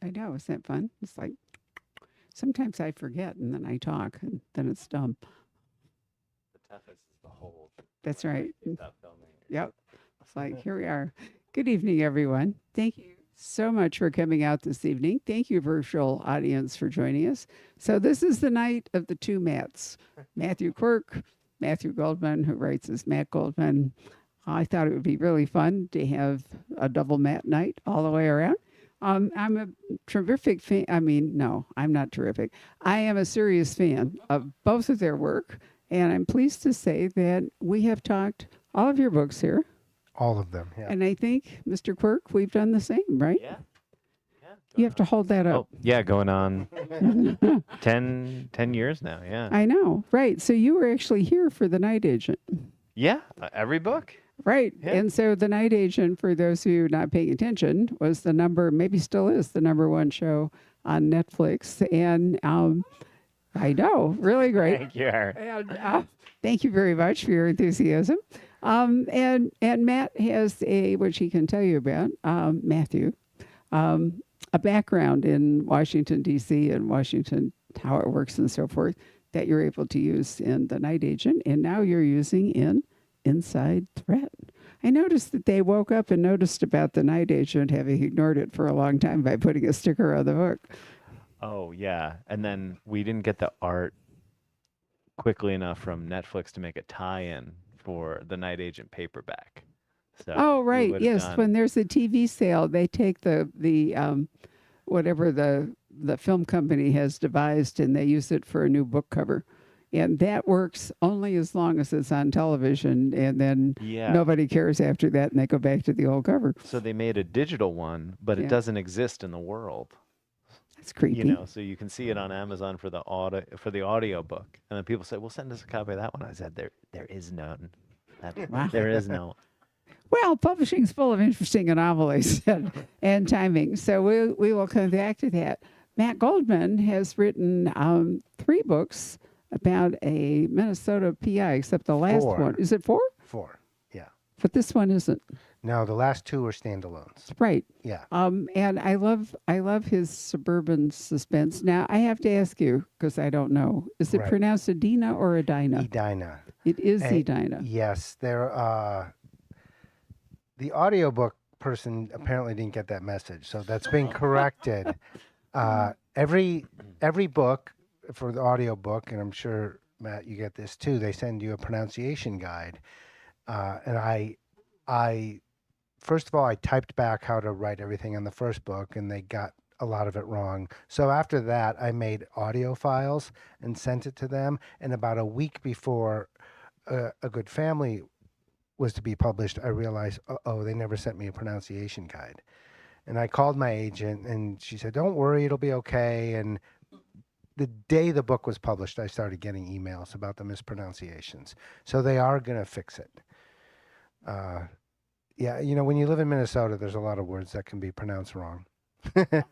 I know. Isn't that fun? It's like sometimes I forget and then I talk and then it's dumb. The toughest is the hold. That's When I right. stop filming. Yep. It's like, here we are. Good evening, everyone. Thank you so much for coming out this evening. Thank you, virtual audience, for joining us. So, this is the night of the two Matts, Matthew Quirk, Matthew Goldman, who writes as Matt Goldman. I thought it would be really fun to have a double Matt night all the way around. I'm a terrific fan. I mean, no, I'm not terrific. I am a serious fan of both of their work. And I'm pleased to say that we have talked all of your books here. All of them, yeah. And I think, Mr. Quirk, we've done the same, right? Yeah. Yeah. You have to hold that Oh, up. yeah, going on 10 years now. Yeah. I know, right. So you were actually here for The Night Agent. Yeah. Every book. Right. Yeah. And so The Night Agent, for those who are not paying attention, was the maybe still is the #1 show on Netflix. And I know, really great. Thank you. And thank you very much for your enthusiasm. And Matt has which he can tell you about, Matthew, a background in Washington, D.C. and Washington, how it works and so forth, that you're able to use in The Night Agent. And now you're using in Inside Threat. I noticed that they woke up and noticed about The Night Agent, having ignored it for a long time by putting a sticker on the book. Oh, yeah. And then we didn't get the art quickly enough from Netflix to make a tie-in for the Night Agent paperback. So Oh, we right. would've Yes. done- When there's a TV sale, they take the whatever the film company has devised and they use it for a new book cover. And that works only as long as it's on television. And then Yeah. nobody cares after that and they go back to the old cover. So they made a digital one, but Yeah. it doesn't exist in the world. That's creepy. You know, so you can see it on Amazon for the audio book. And then people say, "Well, send us a copy of that one." I said, "There is none. Wow. There is no." Well, publishing's full of interesting anomalies and timing. So we will come back to that. Matt Goldman has written 3 books about a Minnesota PI, except the last 4. one. Is it 4? 4, yeah. But this one isn't. No, the last 2 are standalones. Right. Yeah. And I love his suburban suspense. Now I have to ask you because I don't know. Is it Right. pronounced Edina or Edina? Edina. It is Eh, Edina. Yes, the audiobook person apparently didn't get that message, so that's been corrected. Every book for the audiobook, and I'm sure Matt, you get this too. They send you a pronunciation guide, and I first of all I typed back how to write everything in the first book, and they got a lot of it wrong. So after that, I made audio files and sent it to them. And about a week before A Good Family was to be published, I realized, they never sent me a pronunciation guide. And I called my agent, and she said, "Don't worry, it'll be okay." And the day the book was published, I started getting emails about the mispronunciations. So they are going to fix it. Yeah, when you live in Minnesota, there's a lot of words that can be pronounced wrong. I don't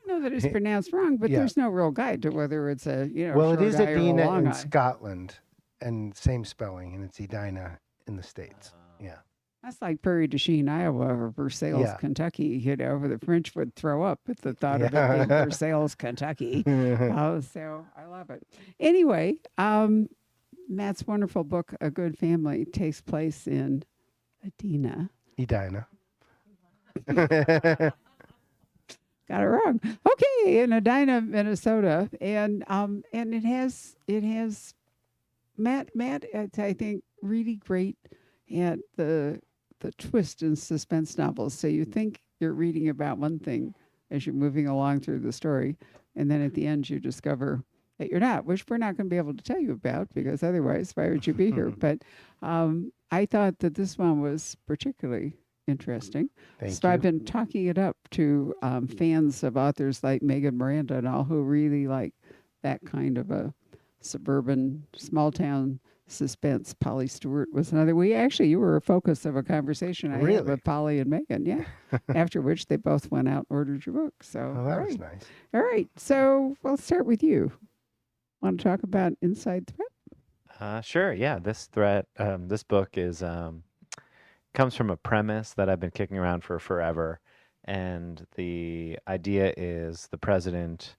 know that it's pronounced wrong, but Yeah. there's no real guide to whether it's a Well, it short is I or a Edina long in I. Scotland, and same spelling, and it's Edina in the States. Yeah. That's like Prairie du Chien, Iowa, or Versailles, Yeah. Kentucky. Where the French would throw up at the thought of it Yeah. being Versailles, Kentucky. So I love it. Anyway, Matt's wonderful book, A Good Family, takes place in Edina. Edina. Got it wrong. Okay, in Edina, Minnesota, and it has Matt. It's, I think, really great at the twist in suspense novels. So you think you're reading about one thing as you're moving along through the story, and then at the end you discover that you're not, which we're not going to be able to tell you about because otherwise, why would you be here? But I thought that this one was particularly interesting. Thank So you. I've been talking it up to fans of authors like Megan Miranda and all who really like that kind of a suburban, small town suspense. Polly Stewart was another. You were a focus of a conversation I had Really? with Polly and Megan. Yeah. After which they both went out and ordered your book. So, Oh, all that right. was nice. All right. So we'll start with you. Want to talk about Inside Threat? Sure. Yeah. This book is comes from a premise that I've been kicking around for forever, And the idea is the president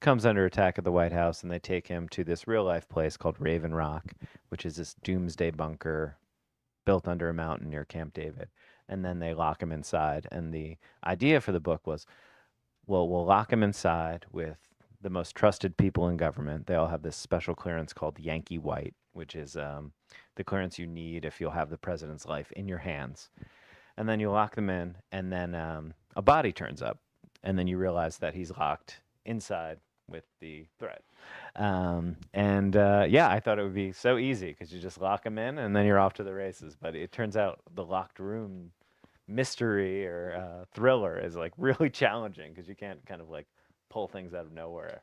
comes under attack at the White House, and they take him to this real life place called Raven Rock, which is this doomsday bunker built under a mountain near Camp David. And then they lock him inside. And the idea for the book was, well, we'll lock him inside with the most trusted people in government. They all have this special clearance called Yankee White, which is the clearance you need if you'll have the president's life in your hands. And then you lock them in, and then a body turns up, and then you realize that he's locked inside with the threat. Yeah, I thought it would be so easy because you just lock him in, and then you're off to the races. But it turns out the locked room mystery or thriller is like really challenging because you can't kind of like pull things out of nowhere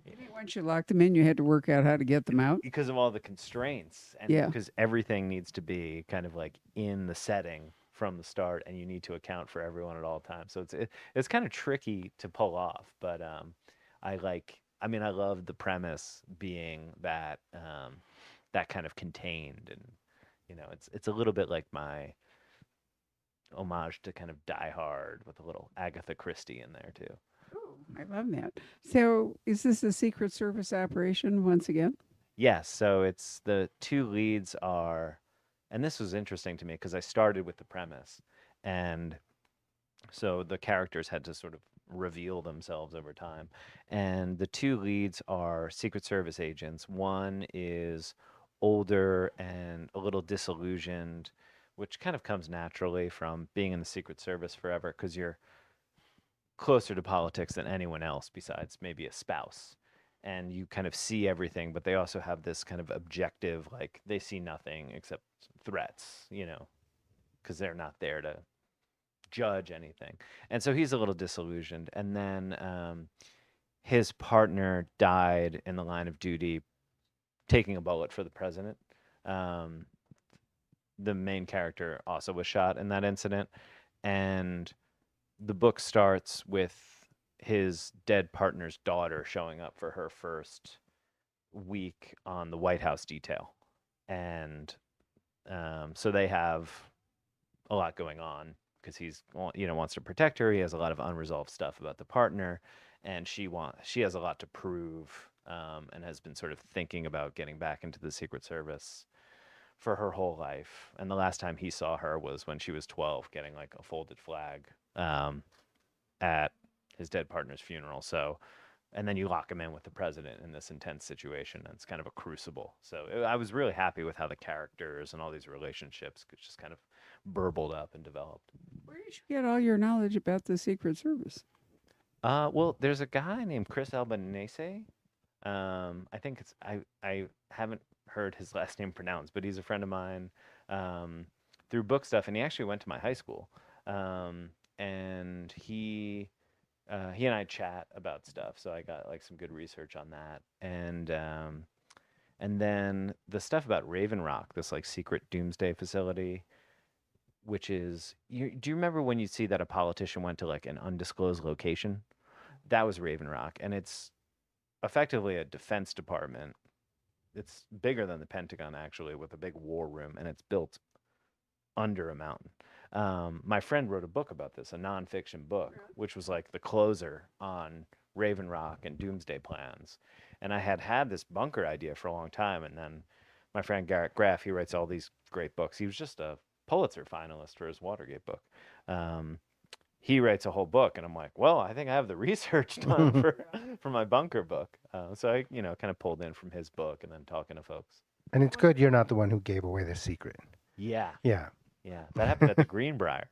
You mean once you locked them in, you had to work out how to get them out? because of all the constraints and Yeah. because everything needs to be kind of like in the setting from the start, and you need to account for everyone at all times. So it's kind of tricky to pull off, but I mean, I love the premise being that that kind of contained, and it's a little bit like my homage to kind of Die Hard with a little Agatha Christie in there too. Ooh, I love that. So, is this a Secret Service operation once again? Yes, so it's the two leads are, and this was interesting to me because I started with the premise, and so the characters had to sort of reveal themselves over time. And the two leads are Secret Service agents. One is older and a little disillusioned, which kind of comes naturally from being in the Secret Service forever because you're closer to politics than anyone else besides maybe a spouse. And you kind of see everything, but they also have this kind of objective, like they see nothing except threats, because they're not there to judge anything. And so he's a little disillusioned. And then his partner died in the line of duty taking a bullet for the president. Um, the main character also was shot in that incident. And the book starts with his dead partner's daughter showing up for her first week on the White House detail. And so they have a lot going on because he's wants to protect her. He has a lot of unresolved stuff about the partner, and she has a lot to prove, and has been sort of thinking about getting back into the Secret Service for her whole life. And the last time he saw her was when she was 12, getting like a folded flag at his dead partner's funeral. So, and then you lock him in with the president in this intense situation, and it's kind of a crucible. So I was really happy with how the characters and all these relationships could just kind of burbled up and developed. Where did you get all your knowledge about the Secret Service? Well, there's a guy named Chris Albanese. I think I haven't heard his last name pronounced, but he's a friend of mine through book stuff, and he actually went to my high school. And he and I chat about stuff, so I got like some good research on that. And then the stuff about Raven Rock, this like secret doomsday facility, which is do you remember when you see that a politician went to like an undisclosed location? That was Raven Rock, and it's effectively a defense department. It's bigger than the Pentagon actually, with a big war room, and it's built under a mountain. My friend wrote a book about this, a nonfiction book, which was like the closer on Raven Rock and doomsday plans. And I had this bunker idea for a long time, and then my friend Garrett Graff, he writes all these great books. He was just a Pulitzer finalist for his Watergate book. He writes a whole book, and I'm like, well, I think I have the research done for my bunker book. So I, kind of pulled in from his book and then talking to folks. And it's good you're not the one who gave away the secret. Yeah. Yeah. Yeah. That happened at the Greenbrier.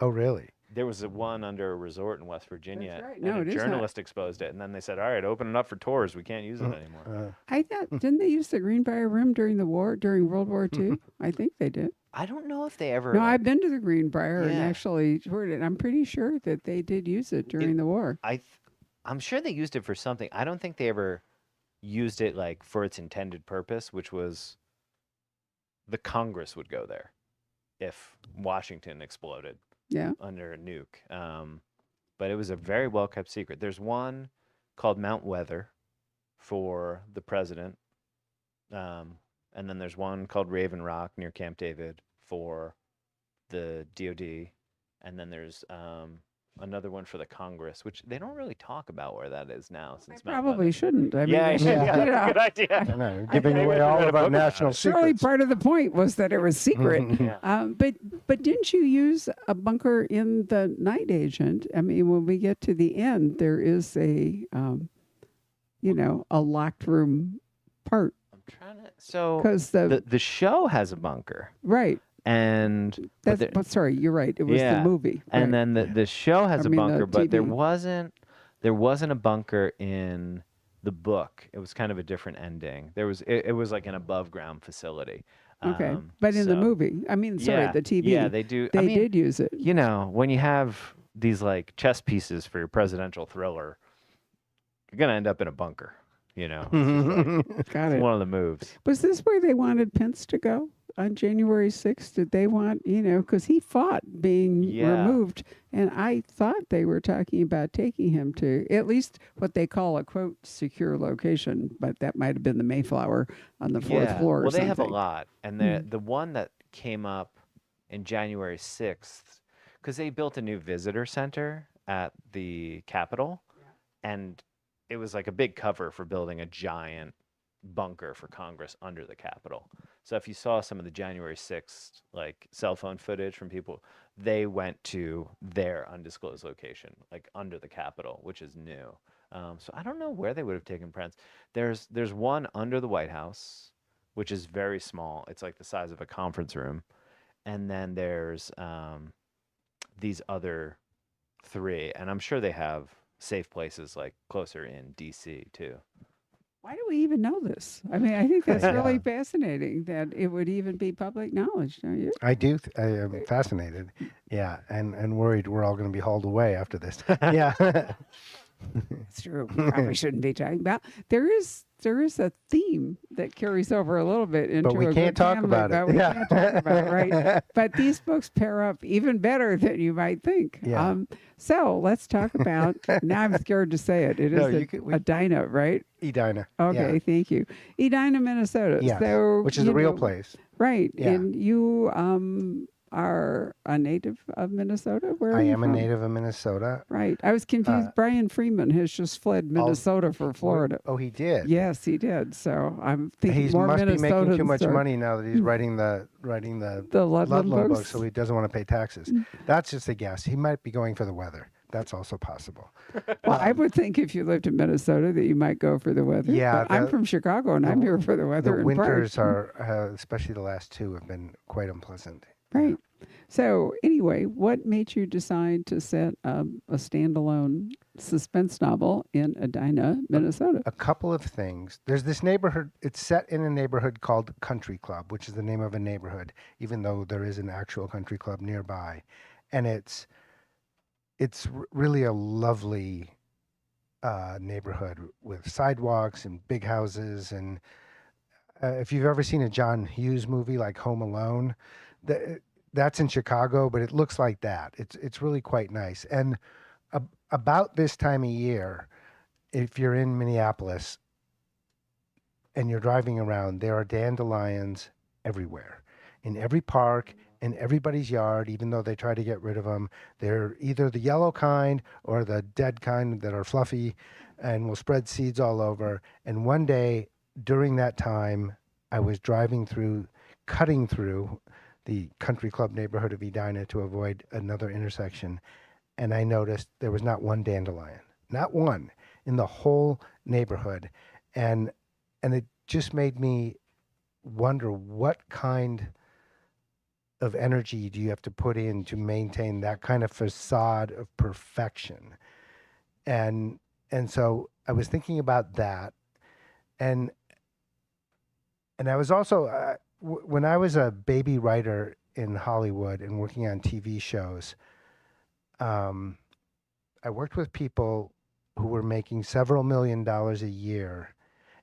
Oh, really? There was one under a resort in West Virginia. That's right. And No, a it is not. journalist exposed it, and then they said, "All right, open it up for tours. We can't use it anymore." I thought, didn't they use the Greenbrier Room during the war, during World War II? I think they did. I don't know if they ever. No, I've been to the Greenbrier and Yeah. actually toured it. I'm pretty sure that they did use it during the war. I'm sure they used it for something. I don't think they ever used it like for its intended purpose, which was the Congress would go there if Washington exploded. Yeah. Under a nuke. But it was a very well kept secret. There's one called Mount Weather for the president. And then there's one called Raven Rock near Camp David for the DOD. and then there's another one for the Congress, which they don't really talk about where that is now I since Mount probably Lebanon. shouldn't. I mean, Yeah, they should, yeah, you that's a know, good idea. I know, you're giving Maybe away we should all write a of our book about national it. surely secrets. part of the point was that it was secret. Yeah. But didn't you use a bunker in the Night Agent? I mean, when we get to the end, there is a a locked room part I'm trying to. So because the show has a bunker, right. and but That's there- sorry, you're right. It was Yeah, the movie, and right. then the show has I a mean, the bunker, but there TV. wasn't a bunker in the book. It was kind of a different ending. It was like an above ground facility. Okay, but in the So, movie, I mean, sorry, yeah, the TV, yeah, they do. I they mean, did use it. you know, when you have these like chess pieces for your presidential thriller, you're gonna end up in a bunker. You know, it's just like, Got it's it. one of the moves. Was this where they wanted Pence to go on January 6th? Did they want, because he fought being Yeah. removed, and I thought they were talking about taking him to at least what they call a, quote, secure location, but that might have been the Mayflower on the fourth Yeah. floor or Well, they have a something. lot, and the one that came up in January 6th, because they built a new visitor center at the Capitol, and it was like a big cover for building a giant bunker for Congress under the Capitol. So if you saw some of the January 6th like cell phone footage from people, they went to their undisclosed location, like under the Capitol, which is new. So I don't know where they would have taken Pence. There's one under the White House, which is very small. It's like the size of a conference room, and then there's these other three, and I'm sure they have safe places like closer in DC too. Why do we even know this? I mean, I think that's Yeah. really fascinating that it would even be public knowledge, don't you? I do. I am fascinated. Yeah, and worried we're all going to be hauled away after this. Yeah. It's true. We probably shouldn't be talking about. There is a theme that carries over a little bit into But we a can't good talk family, about it. but we Yeah. can't talk about it, right? But these books pair up even better than you might think. Yeah. So let's talk about. Now I'm scared to say it. It is No, you could- we- Edina, right? Edina. Okay, thank you. Edina, Minnesota. Yes, So which is a you real know, place. right? Yeah. And you are a native of Minnesota. Where are I you am a from? native of Minnesota. Right. I was confused. Brian Freeman has just fled Minnesota for Florida. Oh, he did. Yes, he did. So I'm thinking He more must be making too Minnesotans much are- money now that he's writing the The Ludlum Ludlow books. books, so he doesn't want to pay taxes. That's just a guess. He might be going for the weather. That's also possible. Well, I would think if you lived in Minnesota that you might go for the weather. Yeah, but I'm from Chicago and I'm here for the weather. The and winters pride. are, especially the last two, have been quite unpleasant. Right. So anyway, what made you decide to set a standalone suspense novel in Edina, Minnesota? A couple of things. There's this neighborhood. It's set in a neighborhood called Country Club, which is the name of a neighborhood, even though there is an actual country club nearby, and it's really a lovely neighborhood with sidewalks and big houses. And if you've ever seen a John Hughes movie like Home Alone, that's in Chicago, but it looks like that. It's really quite nice. And about this time of year, if you're in Minneapolis and you're driving around, there are dandelions everywhere, in every park, in everybody's yard, even though they try to get rid of them. They're either the yellow kind or the dead kind that are fluffy and will spread seeds all over. And one day during that time, I was cutting through the country club neighborhood of Edina to avoid another intersection. And I noticed there was not one dandelion, not one in the whole neighborhood. And it just made me wonder, what kind of energy do you have to put in to maintain that kind of facade of perfection? And so I was thinking about that. And I was also, when I was a baby writer in Hollywood and working on TV shows, I worked with people who were making several $1 million a year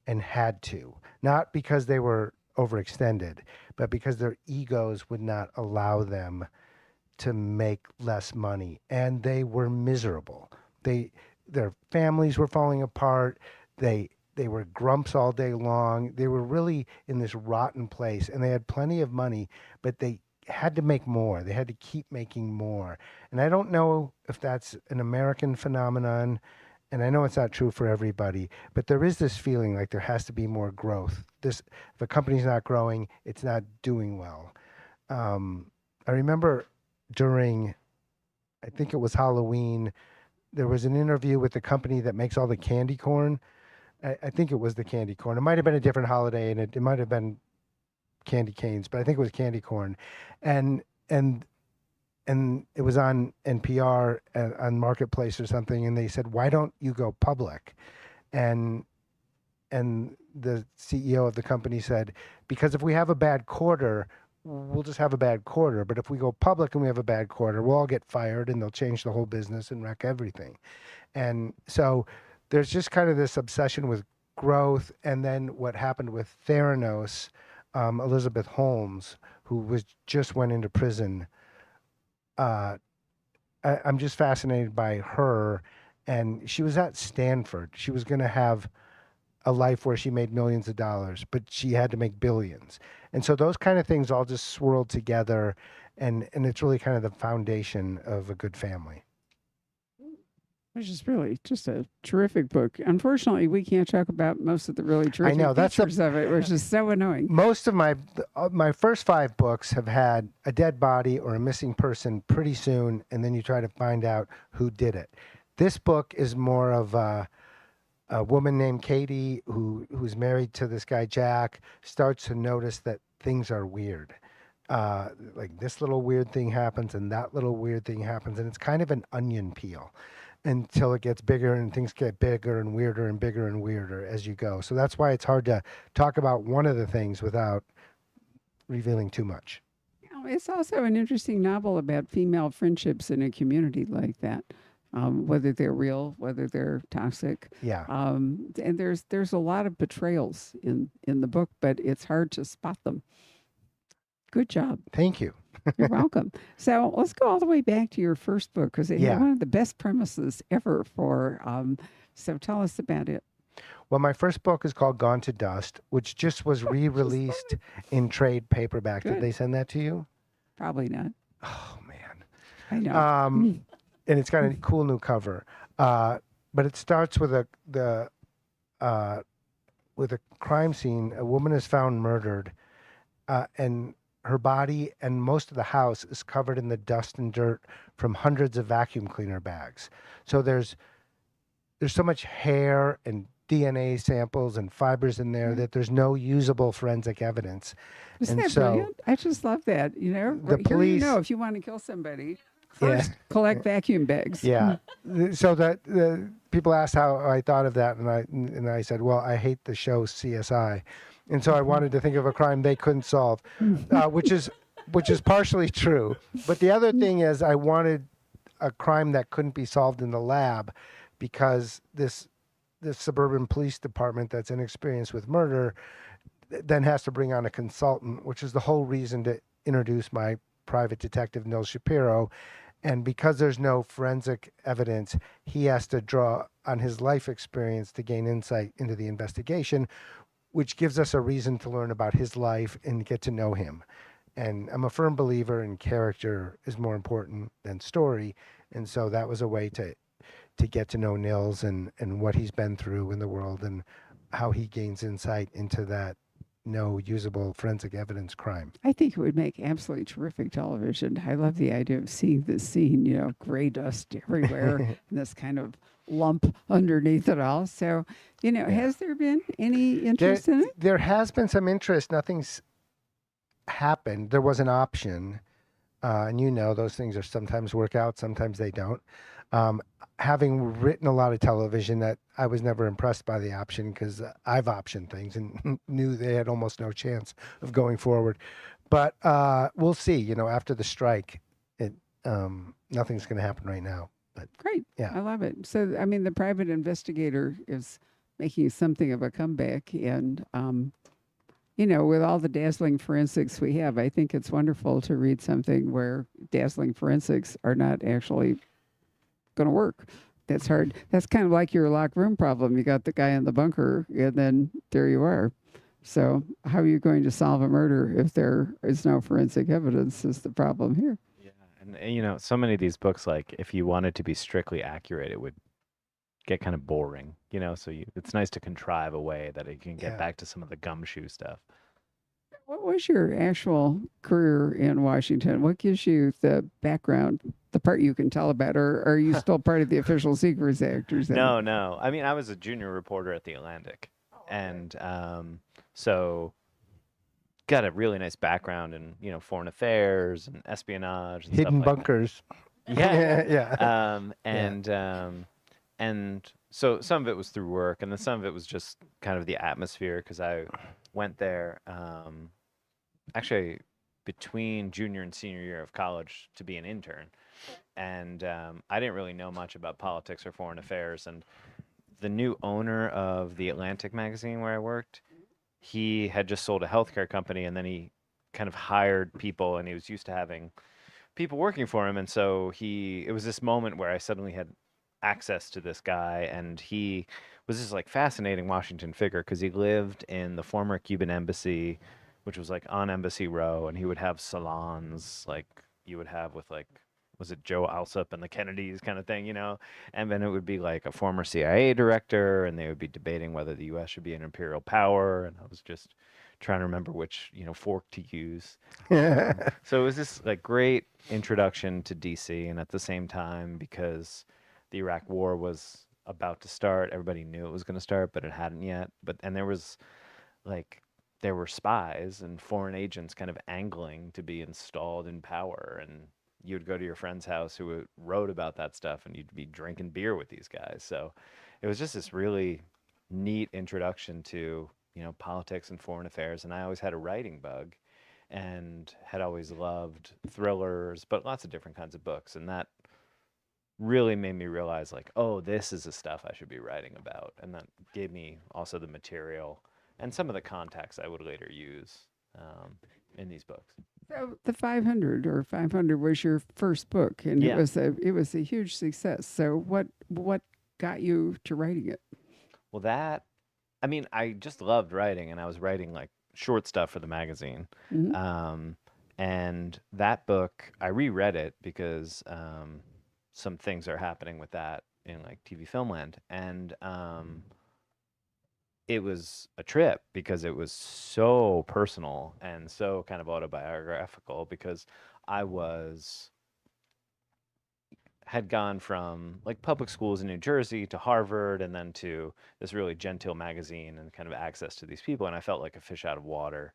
and had to, not because they were overextended, but because their egos would not allow them to make less money, and they were miserable. Their families were falling apart. They were grumps all day long. They were really in this rotten place, and they had plenty of money, but they had to make more. They had to keep making more. And I don't know if that's an American phenomenon, and I know it's not true for everybody, but there is this feeling like there has to be more growth. This, if a company's not growing, it's not doing well. I remember during, I think it was Halloween, there was an interview with the company that makes all the candy corn. I think it was the candy corn. It might have been a different holiday, and it might have been candy canes, but I think it was candy corn, and and and it was on NPR on Marketplace or something, and they said, "Why don't you go public?" And and the CEO of the company said, "Because if we have a bad quarter, we'll just have a bad quarter. But if we go public and we have a bad quarter, we'll all get fired, and they'll change the whole business and wreck everything." And so there's just kind of this obsession with growth, and then what happened with Theranos, Elizabeth Holmes, who was just went into prison. I'm just fascinated by her, and she was at Stanford. She was going to have a life where she made millions of dollars, but she had to make billions. And so those kind of things all just swirled together, and it's really kind of the foundation of a good family. Which is really just a terrific book. Unfortunately, we can't talk about most of the really terrific know, that's features of it, which is so annoying. Most of my first 5 books have had a dead body or a missing person pretty soon, and then you try to find out who did it. This book is more of a woman named Katie who's married to this guy Jack, starts to notice that things are weird. Like this little weird thing happens and that little weird thing happens, and it's kind of an onion peel until it gets bigger, and things get bigger and bigger and weirder as you go. So that's why it's hard to talk about one of the things without revealing too much. It's also an interesting novel about female friendships in a community like that, whether they're real, whether they're toxic. Yeah. And there's a lot of betrayals in the book, but it's hard to spot them. Good job. Thank you. You're welcome. So let's go all the way back to your first book, because it had one of the best premises ever for. So tell us about it. Well, my first book is called Gone to Dust, which just was re-released in trade paperback. Good. Did they send that to you? Probably not. Oh man. I know. And it's got a cool new cover. But it starts with a crime scene. A woman is found murdered, and her body and most of the house is covered in the dust and dirt from hundreds of vacuum cleaner bags. So there's so much hair and DNA samples and fibers in there that there's no usable forensic evidence. Isn't And that so brilliant? I just love that. You know, the here police- you know, if you want to kill somebody, first collect vacuum bags. Yeah. So that the people asked how I thought of that, and I said, well, I hate the show CSI, and so I wanted to think of a crime they couldn't solve, which is partially true. But the other thing is, I wanted a crime that couldn't be solved in the lab, because this suburban police department that's inexperienced with murder then has to bring on a consultant, which is the whole reason to introduce my private detective, Nils Shapiro. And because there's no forensic evidence, he has to draw on his life experience to gain insight into the investigation, which gives us a reason to learn about his life and get to know him. And I'm a firm believer in character is more important than story. And so that was a way to get to know Nils and what he's been through in the world and how he gains insight into that no usable forensic evidence crime. I think it would make absolutely terrific television. I love the idea of seeing this scene, you know, gray dust everywhere and this kind of lump underneath it all. So, you know, has there been any interest in it? There has been some interest. Nothing's happened. There was an option. And you know, those things are sometimes work out, sometimes they don't. Having written a lot of television, that I was never impressed by the option, because I've optioned things and knew they had almost no chance of going forward. But we'll see. You know, after the strike, nothing's going to happen right now. But Great. yeah. I love it. So, I mean, the private investigator is making something of a comeback. And, you know, with all the dazzling forensics we have, I think it's wonderful to read something where dazzling forensics are not actually going to work. That's hard. That's kind of like your locked room problem. You got the guy in the bunker, and then there you are. So how are you going to solve a murder if there is no forensic evidence is the problem here. Yeah, and you know, so many of these books, like if you wanted to be strictly accurate, it would get kind of boring, you know. So it's nice to contrive a way that it can get Yeah. back to some of the gumshoe stuff. What was your actual career in Washington? What gives you the background, the part you can tell about, or are you still part of the Official Secrets Act or something? No, no. I mean, I was a junior reporter at the Atlantic, and so got a really nice background in, you know, foreign affairs and espionage and stuff Hidden like that. bunkers. Yeah, Yeah. yeah. Yeah. And so some of it was through work, and then some of it was just kind of the atmosphere because I went there actually between junior and senior year of college to be an intern, and I didn't really know much about politics or foreign affairs. And the new owner of the Atlantic magazine where I worked, he had just sold a healthcare company, and then he kind of hired people, and he was used to having people working for him. And so it was this moment where I suddenly had access to this guy, and he was this like fascinating Washington figure because he lived in the former Cuban embassy, which was like on Embassy Row, and he would have salons like you would have with like, was it Joe Alsop and the Kennedys kind of thing, you know? And then it would be like a former CIA director, and they would be debating whether the U.S. should be an imperial power. And I was just trying to remember which, you know, fork to use. So it was this like great introduction to DC, and at the same time, because the Iraq War was about to start, everybody knew it was going to start, but it hadn't yet. And there was like there were spies and foreign agents kind of angling to be installed in power, and you would go to your friend's house who wrote about that stuff, and you'd be drinking beer with these guys. So it was just this really neat introduction to, you know, politics and foreign affairs. And I always had a writing bug and had always loved thrillers, but lots of different kinds of books. And that really made me realize, like, oh, this is the stuff I should be writing about. And that gave me also the material and some of the context I would later use in these books. So the 500 or 500 was your first book, and Yeah. it was a huge success. So what got you to writing it? Well, I mean, I just loved writing, and I was writing like short stuff for the magazine. Mhm. And that book, I reread it because some things are happening with that in like TV Filmland. And it was a trip because it was so personal and so kind of autobiographical because I had gone from like public schools in New Jersey to Harvard and then to this really genteel magazine and kind of access to these people, and I felt like a fish out of water,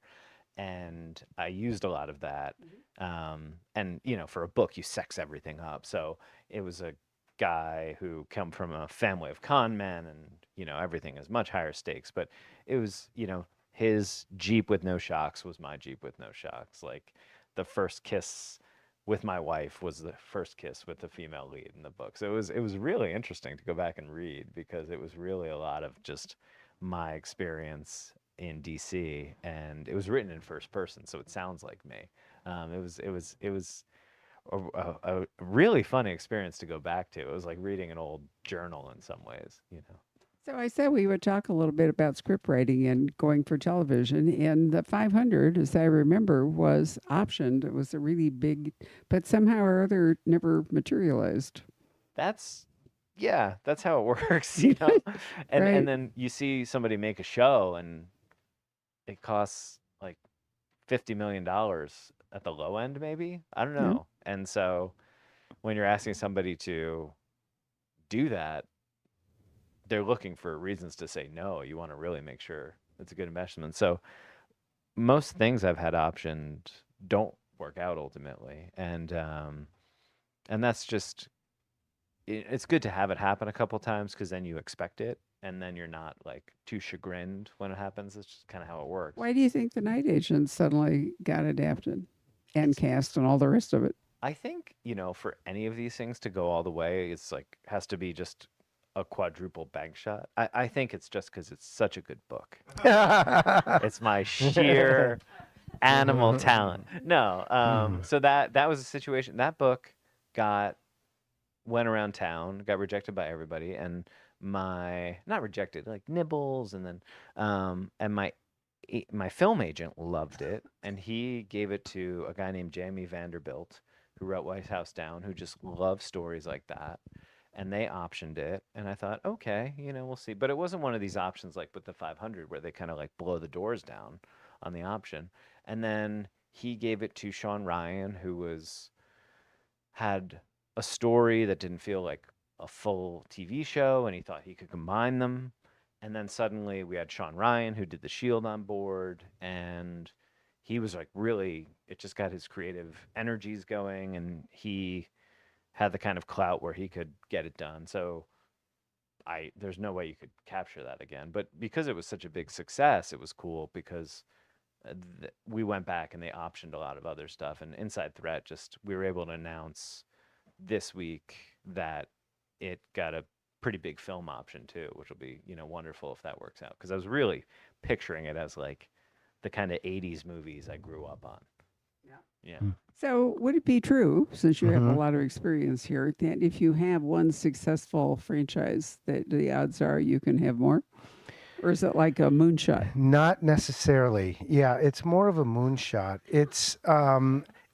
and I used a lot of that. And you know, for a book, you sex everything up. So it was a guy who come from a family of con men, and you know, everything is much higher stakes. But it was, you know, his Jeep with no shocks was my Jeep with no shocks. Like the first kiss with my wife was the first kiss with the female lead in the book. So it was really interesting to go back and read because it was really a lot of just my experience in DC, and it was written in first person, so it sounds like me. It was a really funny experience to go back to. It was like reading an old journal in some ways, you know. So I said we would talk a little bit about script writing and going for television. And the 500, as I remember, was optioned. It was a really big, but somehow or other never materialized. That's Yeah, that's how it works, you know. And Right. then you see somebody make a show and it costs like $50 million at the low end, maybe. I don't Yeah. know. And so when you're asking somebody to do that, they're looking for reasons to say no. You want to really make sure it's a good investment. So most things I've had optioned don't work out ultimately, and that's just it's good to have it happen a couple times because then you expect it, and then you're not like too chagrined when it happens. It's just kind of how it works. Why do you think the night agent suddenly got adapted and It's cast and all the rest of it? I think, you know, for any of these things to go all the way, it's like has to be just a quadruple bank shot. I think it's just because it's such a good book. It's my sheer animal talent. No, so that was a situation. That book got went around town, got rejected by everybody, and my not rejected, like nibbles, and then and my my film agent loved it, and he gave it to a guy named Jamie Vanderbilt, who wrote White House Down, who just loves stories like that. And they optioned it, and I thought, okay, we'll see. But it wasn't one of these options like with the 500 where they kind of like blow the doors down on the option. And then he gave it to Sean Ryan, who had a story that didn't feel like a full TV show, and he thought he could combine them. And then suddenly we had Sean Ryan, who did The Shield, on board, and he was like really, it just got his creative energies going, and he had the kind of clout where he could get it done. So there's no way you could capture that again. But because it was such a big success, it was cool because we went back and they optioned a lot of other stuff. And Inside Threat, just we were able to announce this week that it got a pretty big film option too, which will be wonderful if that works out. Because I was really picturing it as like the kind of '80s movies I grew up on. Yeah. So would it be true, since you have a Mhm. lot of experience here, that if you have one successful franchise, that the odds are you can have more? Or is it like a moonshot? Not necessarily. Yeah, it's more of a moonshot. It's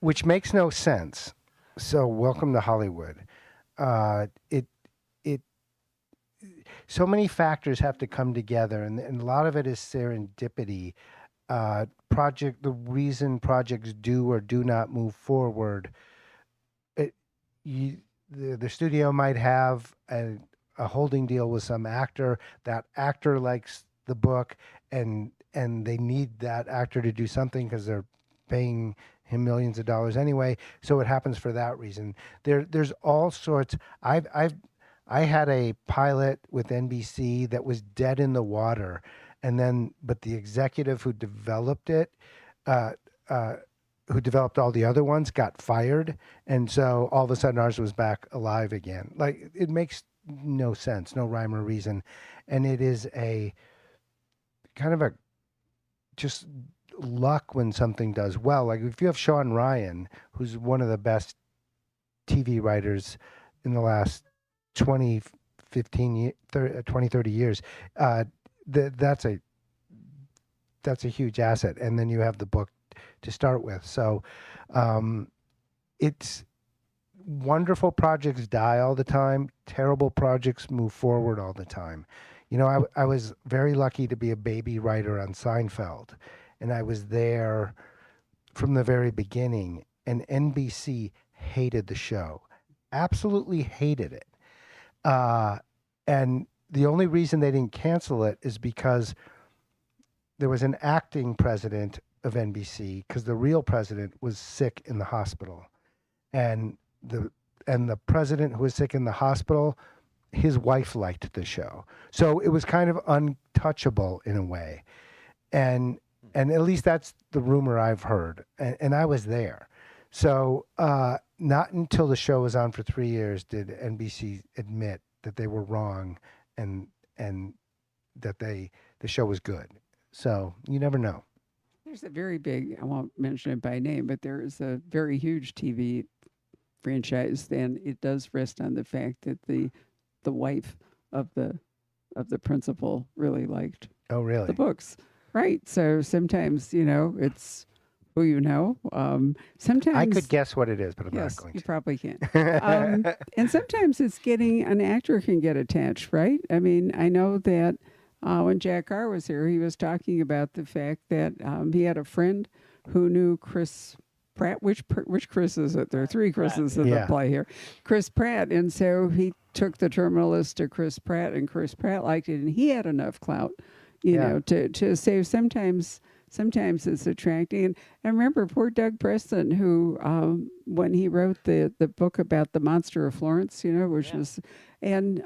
which makes no sense. So welcome to Hollywood. It so many factors have to come together, and a lot of it is serendipity. The reason projects do or do not move forward. It, the studio might have a holding deal with some actor. That actor likes the book, and they need that actor to do something because they're paying him millions of dollars anyway. So it happens for that reason. There's all sorts. I had a pilot with NBC that was dead in the water, but the executive who developed it, uh, uh, who developed all the other ones, got fired, and so all of a sudden ours was back alive again. Like, it makes no sense, no rhyme or reason, and it is a kind of a just luck when something does well. Like, if you have Sean Ryan, who's one of the best TV writers in the last 20, 20, 30 years, that's a huge asset. And then you have the book to start with. So it's wonderful projects die all the time. Terrible projects move forward all the time. I was very lucky to be a baby writer on Seinfeld, and I was there from the very beginning, and NBC hated the show, absolutely hated it. And the only reason they didn't cancel it is because there was an acting president of NBC, because the real president was sick in the hospital, and the president who was sick in the hospital, his wife liked the show, so it was kind of untouchable in a way, and at least that's the rumor I've heard, and I was there. So not until the show was on for 3 years did NBC admit that they were wrong, and that the show was good. So you never know. There's a very big, I won't mention it by name, but there is a very huge TV franchise, and it does rest on the fact that the wife of the principal really liked Oh, the really? books. Right. So sometimes, it's who you know. Sometimes I could guess what it is, but I'm yes, not going you to. probably can. And sometimes it's getting an actor can get attached, right? I mean, I know that when Jack Carr was here, he was talking about the fact that he had a friend who knew Chris Pratt. Which Chris is it? There are three Chris's in the Yeah. play here. Chris Pratt, and so he took the terminal list to Chris Pratt, and Chris Pratt liked it, and he had enough clout, Yeah. to say sometimes it's attracting. And I remember poor Doug Preston, who when he wrote the book about the Monster of Florence, which Yeah. was, and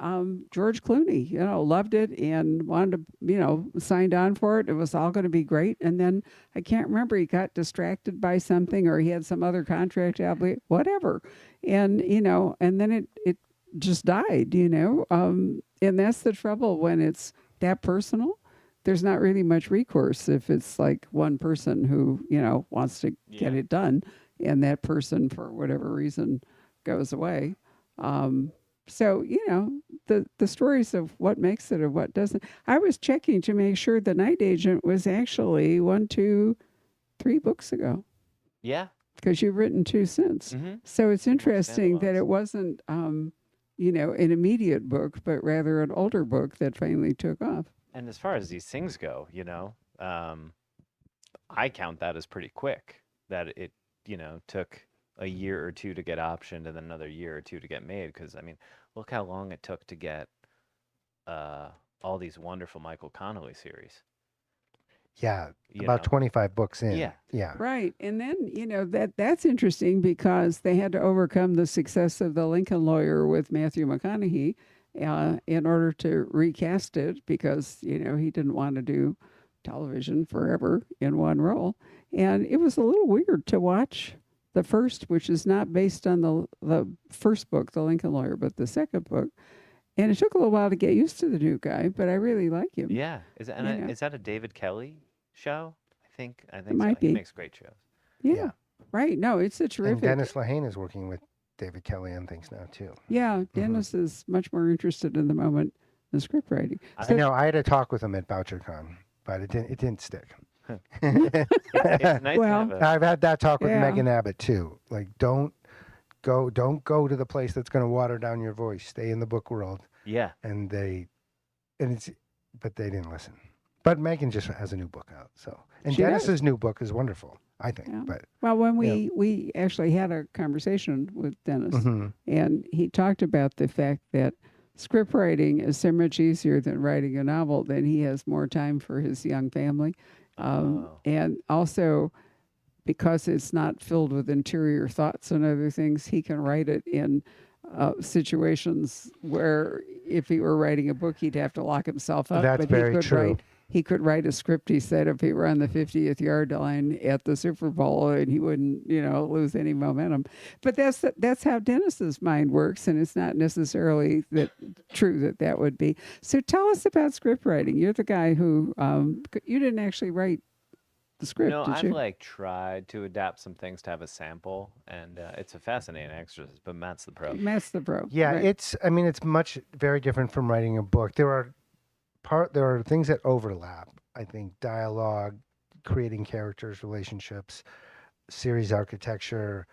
George Clooney, loved it and wanted to, signed on for it. It was all going to be great. And then I can't remember, he got distracted by something, or he had some other contract obligation, whatever. And, and then it just died, and that's the trouble when it's that personal. There's not really much recourse if it's like one person who, wants to get Yeah. it done, and that person, for whatever reason, goes away. So, the stories of what makes it or what doesn't. I was checking to make sure The Night Agent was actually 1, 2, 3 books ago, Yeah. because you've written 2 since. Mm-hmm. So it's interesting that standalones. it wasn't, an immediate book, but rather an older book that finally took off. And as far as these things go, I count that as pretty quick. That it, took a year or two to get optioned and then another year or two to get made. Because I mean, look how long it took to get all these wonderful Michael Connolly series. Yeah, You about know? 25 books in. Yeah. Yeah. Right. And then, that's interesting because they had to overcome the success of The Lincoln Lawyer with Matthew McConaughey in order to recast it because, he didn't want to do television forever in one role. And it was a little weird to watch the first, which is not based on the first book, The Lincoln Lawyer, but the second book. And it took a little while to get used to the new guy, but I really like him. Yeah. Is that, and You know. is that a David Kelly show? I think so. might He be. makes great shows. Yeah. Yeah. Right. No, it's a And terrific. Dennis Lehane is working with David Kelly on things now too. Yeah, Dennis is much more interested in the moment in script writing. I know. I had a talk with him at BoucherCon, but it didn't stick. It's nice Well, to have a, I've had that talk with Yeah. Megan Abbott too. Like, don't go to the place that's going to water down your voice. Stay in the book world. yeah. But they didn't listen. But Megan just has a new book out. So, and She does. Dennis's new book is wonderful, I think. Yeah. But Well, when we actually had a conversation with Dennis, mhm. and he talked about the fact that script writing is so much easier than writing a novel. Then he has more time for his young family, Oh. and also because it's not filled with interior thoughts and other things, he can write it in situations where if he were writing a book, he'd have to lock himself up. That's but very he could true. He could write a script. He said if he were on the 50th yard line at the Super Bowl, and he wouldn't, lose any momentum. But that's how Dennis's mind works, and it's not necessarily true that would be. So tell us about script writing. You're the guy who you didn't actually write the script, No, did I've you? tried to adapt some things to have a sample, and it's a fascinating exercise. But Matt's the pro. Matt's the pro. Yeah, right. it's much very different from writing a book. There are things that overlap. I think dialogue, creating characters, relationships, series architecture,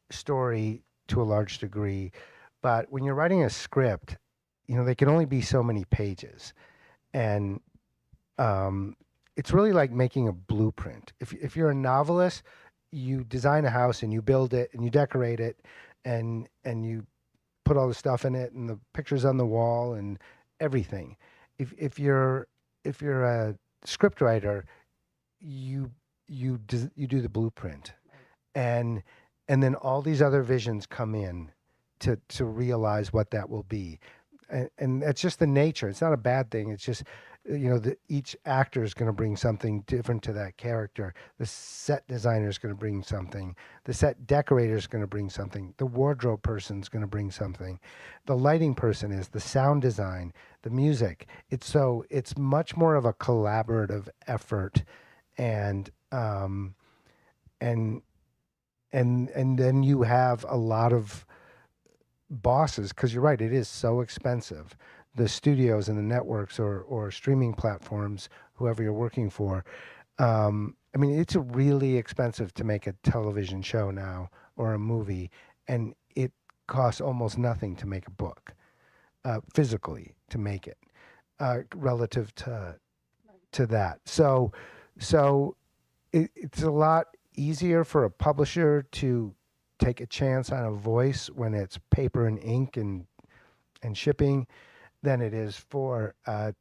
story to a large degree. But when you're writing a script, they can only be so many pages. And it's really like making a blueprint. If you're a novelist, you design a house and you build it and you decorate it and you put all the stuff in it and the pictures on the wall and everything. If you're a script writer, you do the blueprint, and then all these other visions come in to realize what that will be, and that's just the nature. It's not a bad thing. It's just each actor is going to bring something different to that character. The set designer is going to bring something. The set decorator is going to bring something. The wardrobe person is going to bring something. The lighting person is, the sound design, the music. It's much more of a collaborative effort, and then you have a lot of bosses, because you're right, it is so expensive. The studios and the networks or streaming platforms, whoever you're working for. It's really expensive to make a television show now or a movie, and it costs almost nothing to make a book, physically to make it, relative to that. So it's a lot easier for a publisher to take a chance on a voice when it's paper and ink and shipping than it is for a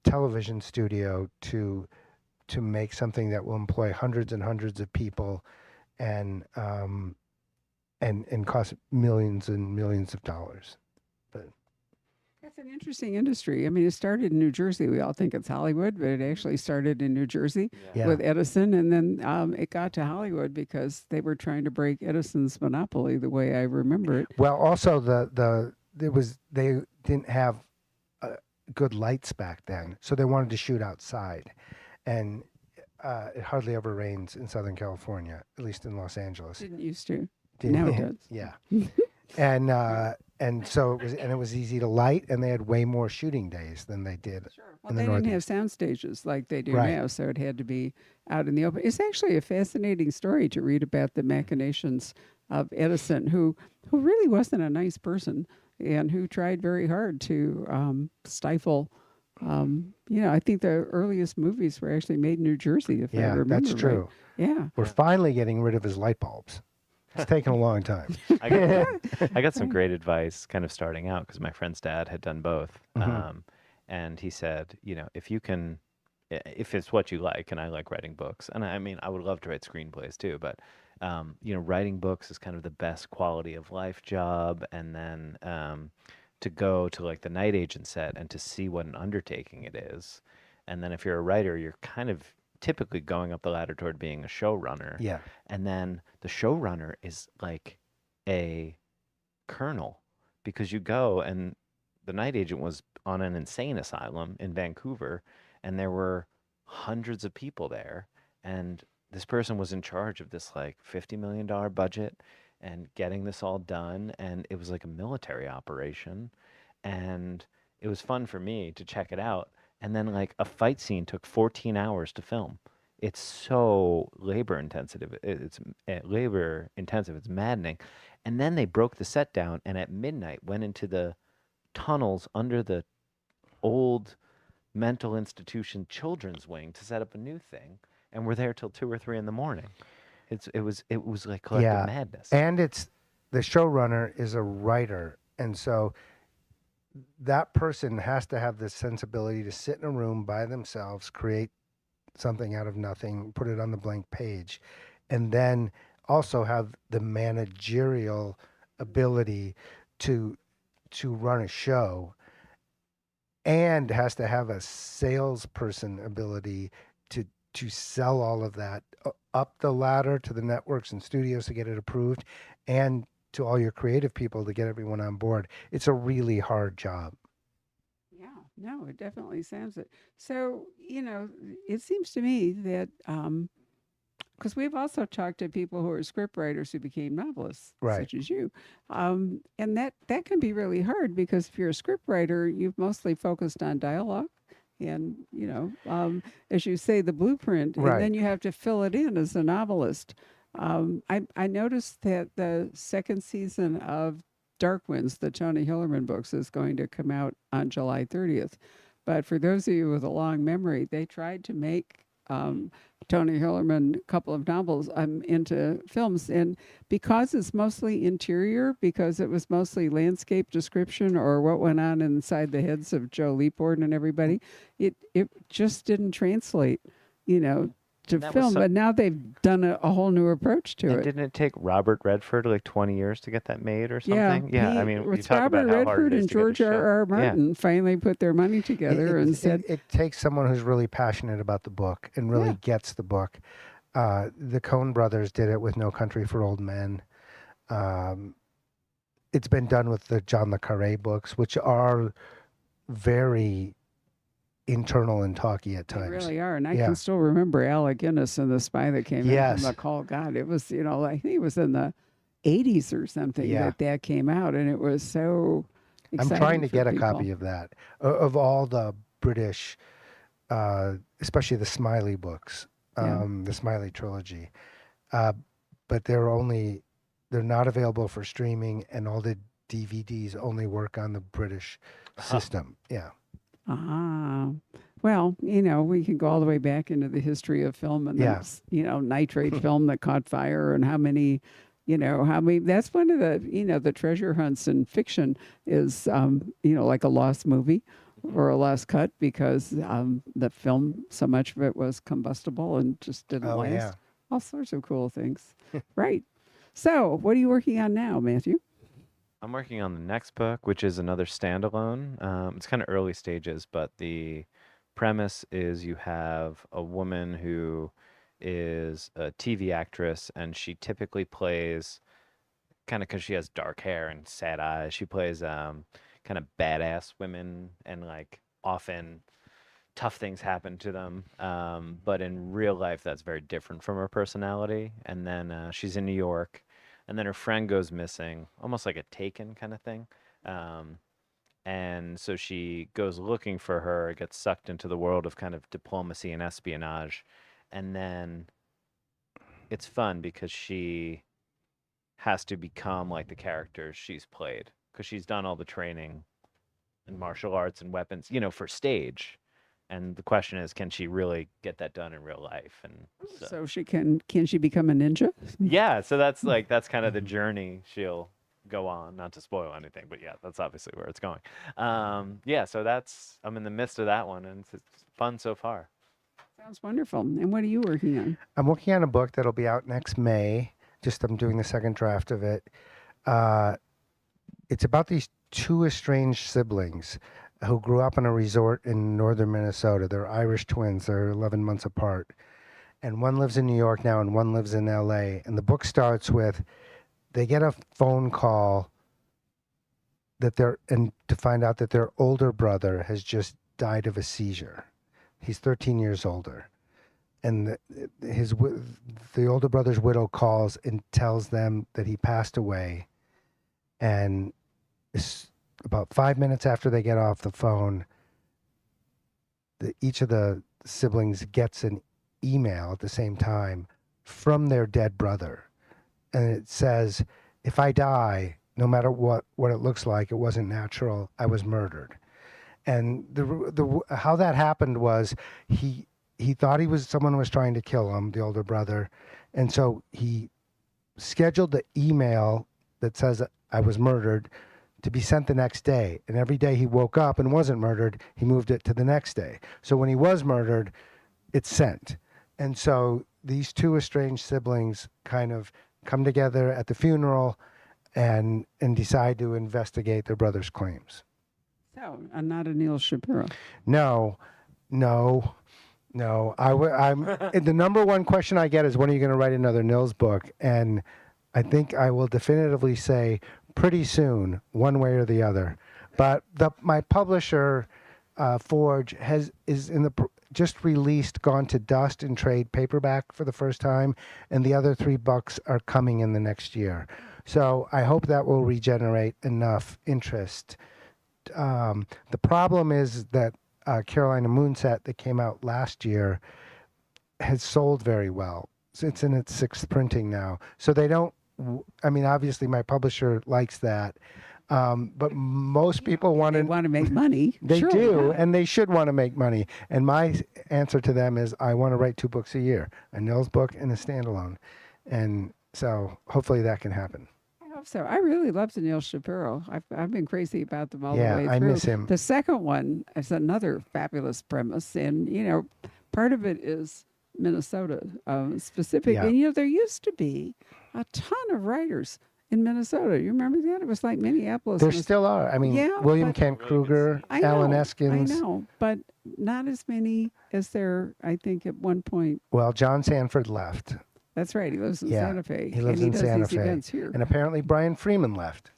television studio to make something that will employ hundreds and hundreds of people and cost millions and millions of dollars. But That's an interesting industry. I mean, it started in New Jersey. We all think it's Hollywood, but it actually started in New Jersey yeah, with Edison, and then it got to Hollywood because they were trying to break Edison's monopoly, the way I remember it. well, also they didn't have good lights back then, so they wanted to shoot outside, and it hardly ever rains in Southern California, at least in Los Angeles. Didn't used to. Now it does. Yeah. And and so it was easy to light, and they had way more shooting days than they did Sure. Well, in the they didn't have Northeast. sound stages like they do Right. now, so it had to be out in the open. It's actually a fascinating story to read about the machinations of Edison, who really wasn't a nice person and who tried very hard to stifle. I think the earliest movies were actually made in New Jersey, if I Yeah, that's remember right. true. Yeah. We're finally getting rid of his light bulbs. It's taken a long time. I got, I got some great advice kind of starting out because my friend's dad had done both. Mhm. And he said, if you can, if it's what you like, and I like writing books, and I mean, I would love to write screenplays too, but, writing books is kind of the best quality of life job. And then to go to like the night agent set and to see what an undertaking it is. And then if you're a writer, you're kind of typically going up the ladder toward being a showrunner. Yeah. And then the showrunner is like a colonel because you go and the night agent was on an insane asylum in Vancouver and there were hundreds of people there and this person was in charge of this like $50 million budget and getting this all done and it was like a military operation and it was fun for me to check it out and then like a fight scene took 14 hours to film. It's so labor intensive. It's labor intensive. It's maddening. And then they broke the set down and at midnight went into the tunnels under the old mental institution children's wing to set up a new thing and were there till 2 or 3 in the morning. It was like collective Yeah. madness. And it's the showrunner is a writer. And so that person has to have the sensibility to sit in a room by themselves, create something out of nothing, put it on the blank page, and then also have the managerial ability to run a show, and has to have a salesperson ability to sell all of that up the ladder to the networks and studios to get it approved, and to all your creative people to get everyone on board. It's a really hard job. Yeah, no, it definitely sounds it. So, it seems to me that because we've also talked to people who are script writers who became novelists, Right. such as you, and that can be really hard because if you're a script writer, you've mostly focused on dialogue, and as you say, the blueprint, and Right. then you have to fill it in as a novelist. I noticed that the second season of Dark Winds, the Tony Hillerman books, is going to come out on July 30th. But for those of you with a long memory, they tried to make Tony Hillerman a couple of novels into films. And because it's mostly interior, because it was mostly landscape description or what went on inside the heads of Joe Leapord and everybody, it just didn't translate, to That was film. so- But now they've done a whole new approach to And it. didn't it take Robert Redford like 20 years to get that made or something? I mean, you with talk Robert about how hard Redford it is and to get a George show. R.R. Martin finally put their money together and said, it takes someone who's really passionate about the book and really Yeah. gets the book. The Coen brothers did it with No Country for Old Men. It's been done with the John le Carré books, which are very internal and talky at They times. really are. And I Yeah. can still remember Alec Guinness and the spy that came in Yes. from the call. God, it was, I think it was in the 80s or something Yeah. that came out. And it was so I'm exciting. trying to for get a people. copy of that, of all the British, especially the Smiley books, Yeah. the Smiley trilogy. But they're not available for streaming, and all the DVDs only work on the British system. Yeah. Ah, well, we can go all the way back into the history of film and Yeah. the, nitrate film that caught fire and how many, that's one of the treasure hunts in fiction is, like a lost movie or a lost cut because the film, so much of it was combustible and just didn't Oh, last. yeah. All sorts of cool things. Right. So what are you working on now, Matthew? I'm working on the next book, which is another standalone. It's kind of early stages, but the premise is you have a woman who is a TV actress, and she typically plays kind of because she has dark hair and sad eyes. She plays kind of badass women, and like often tough things happen to them. But in real life, that's very different from her personality. And then she's in New York, and then her friend goes missing, almost like a Taken kind of thing. And so she goes looking for her, gets sucked into the world of kind of diplomacy and espionage. And then it's fun because she has to become like the characters she's played because she's done all the training in martial arts and weapons, for stage. And the question is, can she really get that done in real life? And So she can she become a ninja? yeah, so that's kind of the journey she'll go on. Not to spoil anything, but yeah, that's obviously where it's going. Yeah, so I'm in the midst of that one, and it's fun so far. Sounds wonderful. And what are you working on? I'm working on a book that'll be out next May. I'm doing the second draft of it. It's about these two estranged siblings who grew up in a resort in northern Minnesota. They're Irish twins. They're 11 months apart. And one lives in New York now and one lives in LA. And the book starts with they get a phone call to find out that their older brother has just died of a seizure. He's 13 years older. And the older brother's widow calls and tells them that he passed away. And it's about 5 minutes after they get off the phone, each of the siblings gets an email at the same time from their dead brother. And it says, if I die, no matter what it looks like, it wasn't natural, I was murdered. And how that happened was he thought someone was trying to kill him, the older brother. And so he scheduled the email that says I was murdered to be sent the next day. And every day he woke up and wasn't murdered, he moved it to the next day. So when he was murdered, it's sent. And so these two estranged siblings kind of come together at the funeral and decide to investigate their brother's claims. So, not a Neil Shapiro. No. I'm the number one question I get is, when are you going to write another Nils book? And I think I will definitively say pretty soon, one way or the other. But my publisher, Forge, just released Gone to Dust in trade paperback for the first time, and the other 3 books are coming in the next year. So I hope that will regenerate enough interest. The problem is that Carolina Moonset, that came out last year, has sold very well. It's in its 6th printing now. So they don't, obviously my publisher likes that. But most people want to make money. They Sure, do, yeah. and they should want to make money. And my answer to them is, I want to write 2 books a year, a Nils book and a standalone. And so hopefully that can happen. I hope so. I really loved Neil Shapiro. I've been crazy about them all the way through. I miss him. The second one is another fabulous premise, and part of it is Minnesota specific. Yeah. And there used to be a ton of writers in Minnesota. You remember that? It was like Minneapolis. There still are. Yeah, William but- Kent Kruger, Alan Eskins. I know, but not as many as there, I think, at one point. Well, John Sanford left. That's right. He lives in Santa Fe. He lives and in does Santa these Fe. events here And apparently Brian Freeman left.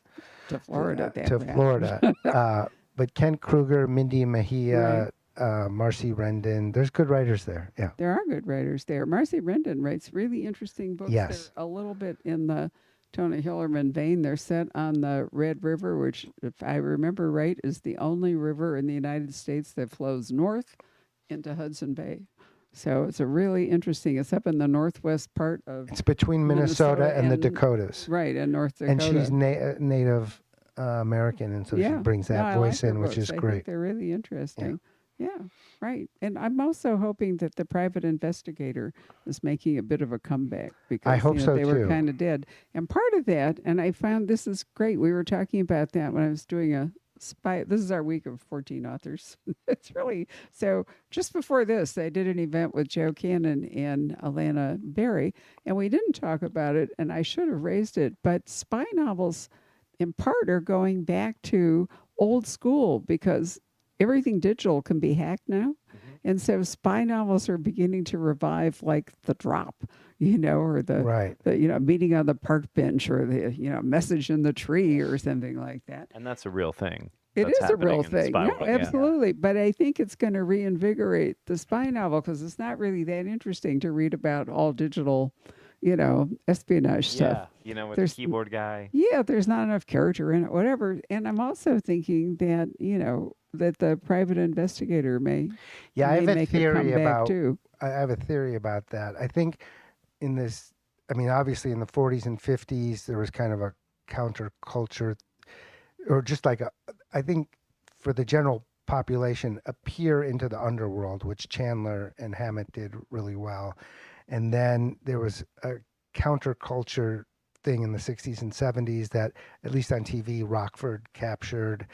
to Florida. Florida. But Kent Kruger, Mindy Mejia, Marcy Rendon, there's good writers there. Yeah. There are good writers there. Marcy Rendon writes really interesting books. Yes. They're a little bit in the Tony Hillerman vein. They're set on the Red River, which, if I remember right, is the only river in the United States that flows north into Hudson Bay. So it's a really interesting. It's up in the northwest part of. It's between Minnesota and the Dakotas. Right, and North Dakota. And she's Native American, and so she brings that voice in, which is I great. think they're really interesting. Yeah, right. And I'm also hoping that The Private Investigator is making a bit of a comeback, because I hope so they were too. kind of dead. And part of that, and I found this is great. We were talking about that when I was doing a spy. This is our week of 14 authors. It's really so. Just before this, I did an event with Joe Cannon and Alana Berry, and we didn't talk about it. And I should have raised it, but spy novels, in part, are going back to old school, because everything digital can be hacked now. And so spy novels are beginning to revive, like The Drop, or the meeting on the park bench, or the, message in the tree, or something like that. And that's a real thing. It is a real thing. Yeah, absolutely. But I think it's going to reinvigorate the spy novel, because it's not really that interesting to read about all digital, espionage Yeah, stuff. with the There's keyboard guy. Yeah, there's not enough character in it, whatever. And I'm also thinking that, that the private investigator Yeah, I may have a make a theory comeback about. too. I have a theory about that. I think in this, I mean, obviously in the 40s and 50s, there was kind of a counterculture, or just like I think for the general population, a peer into the underworld, which Chandler and Hammett did really well. And then there was a counterculture thing in the 60s and 70s that, at least on TV, Rockford captured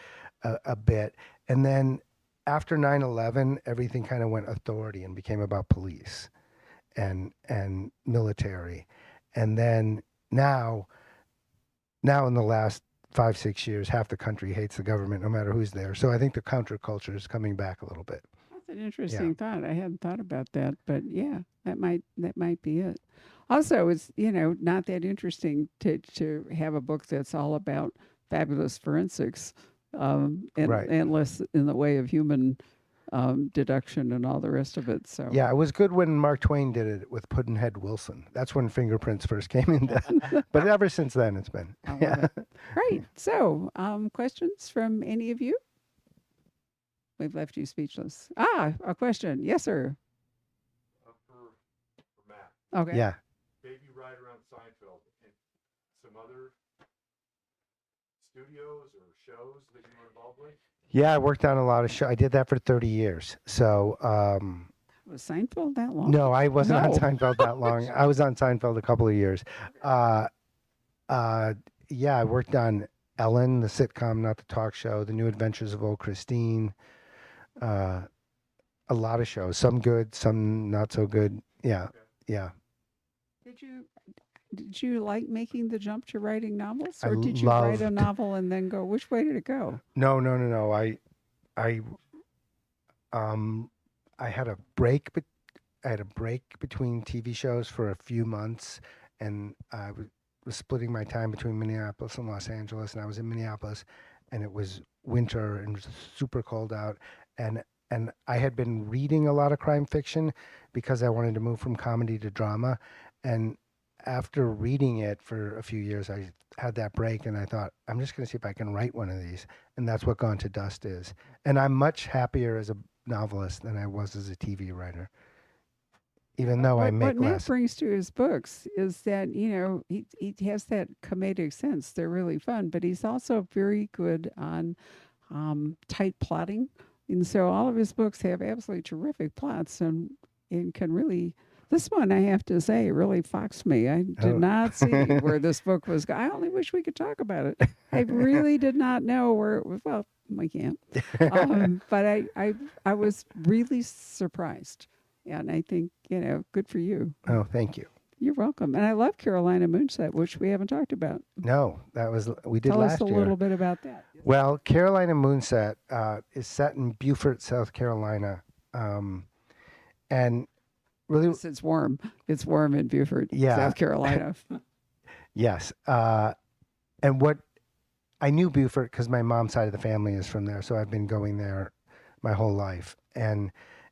a bit. And then after 9/11, everything kind of went authority and became about police and military. And then now in the last 5-6 years, half the country hates the government, no matter who's there. So I think the counterculture is coming back a little bit. That's an interesting thought. I hadn't thought about that, but yeah, that might be it. Also, it's not that interesting to have a book that's all about fabulous forensics, Right. and less in the way of human deduction and all the rest of it. So Yeah, it was good when Mark Twain did it with Pudd'nhead Wilson. That's when fingerprints first came into. But ever since then, it's been. I love it. Right. So, questions from any of you? We've left you speechless. A question. Yes, sir. For Matt, Okay. Yeah. Baby Rider on Seinfeld, and some other studios or shows that you were involved with? Yeah, I worked on a lot of shows. I did that for 30 years. So, Was Seinfeld that long? no, I wasn't on No. Seinfeld that long. I was on Seinfeld a couple of years. Yeah, I worked on Ellen, the sitcom, not the talk show, The New Adventures of Old Christine, a lot of shows, some good, some not so good. Yeah, yeah. Did you like making the jump to writing novels, I or did you write a loved- novel and then go? Which way did it go? No. I I had a break, but I had a break between TV shows for a few months, and I was splitting my time between Minneapolis and Los Angeles, and I was in Minneapolis, and it was winter and it was super cold out, and I had been reading a lot of crime fiction because I wanted to move from comedy to drama, and after reading it for a few years, I had that break, and I thought, I'm just going to see if I can write one of these, and that's what Gone to Dust is. And I'm much happier as a novelist than I was as a TV writer, even though I make what Matt less. brings to his books is that he has that comedic sense. They're really fun, but he's also very good on tight plotting, and so all of his books have absolutely terrific plots, and can really. This one, I have to say, really foxed me. I did not see where this book was. I only wish we could talk about it. I really did not know where it was. Well, we can't. But I was really surprised. And I think, good for you. Oh, thank you. You're welcome. And I love Carolina Moonset, which we haven't talked about. No, we did Tell last us a year. little bit about that. Well, Carolina Moonset is set in Beaufort, South Carolina, and really, Yes, it's warm. It's warm in Beaufort, Yeah. South Carolina. yes. And what I knew Beaufort because my mom's side of the family is from there, so I've been going there my whole life, and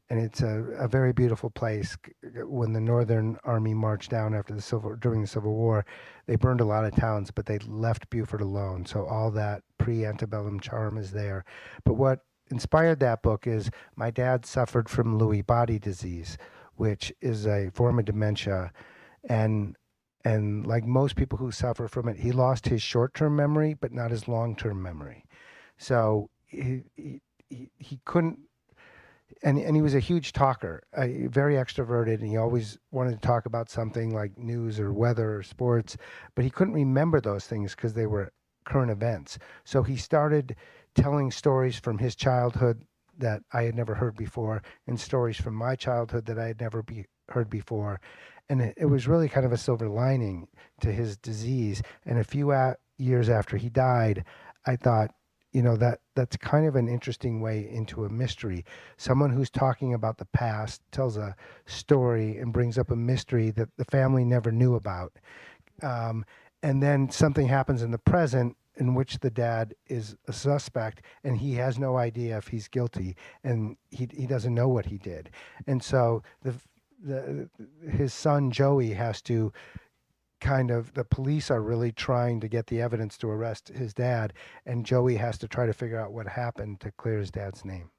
it's a very beautiful place. When the Northern Army marched down after during the Civil War, they burned a lot of towns, but they left Beaufort alone. So all that pre-antebellum charm is there. But what inspired that book is my dad suffered from Lewy body disease, which is a form of dementia, and like most people who suffer from it, he lost his short-term memory, but not his long-term memory. So he couldn't, and he was a huge talker, very extroverted, and he always wanted to talk about something like news or weather or sports, but he couldn't remember those things because they were current events. So he started telling stories from his childhood that I had never heard before, and stories from my childhood that I had never heard before. And it was really kind of a silver lining to his disease. And a few years after he died, I thought, that's kind of an interesting way into a mystery. Someone who's talking about the past tells a story and brings up a mystery that the family never knew about. And then something happens in the present in which the dad is a suspect, and he has no idea if he's guilty, and he doesn't know what he did. And so his son Joey has to the police are really trying to get the evidence to arrest his dad, and Joey has to try to figure out what happened to clear his dad's name.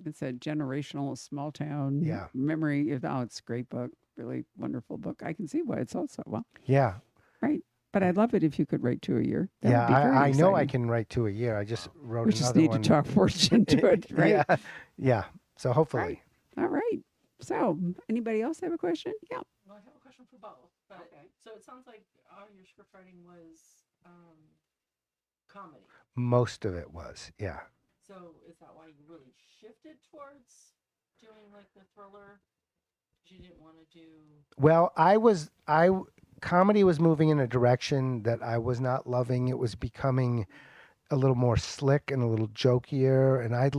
It's a generational small town Yeah. memory. Oh, it's a great book. Really wonderful book. I can see why it's sold so well. Yeah. Right. But I'd love it if you could write 2 a year. That Yeah, would be very I know I exciting. can write 2 a year. I just wrote We another just need one. to talk fortune to it, right? Yeah. Yeah. So hopefully. All right. So, anybody else have a question? Yeah. Well, I have a question for both. But so it sounds like all your script writing was comedy. Most of it was, yeah. So is that why you really shifted towards doing like the thriller? You didn't want to do. Well, comedy was moving in a direction that I was not loving. It was becoming a little more slick and a little jokier, and I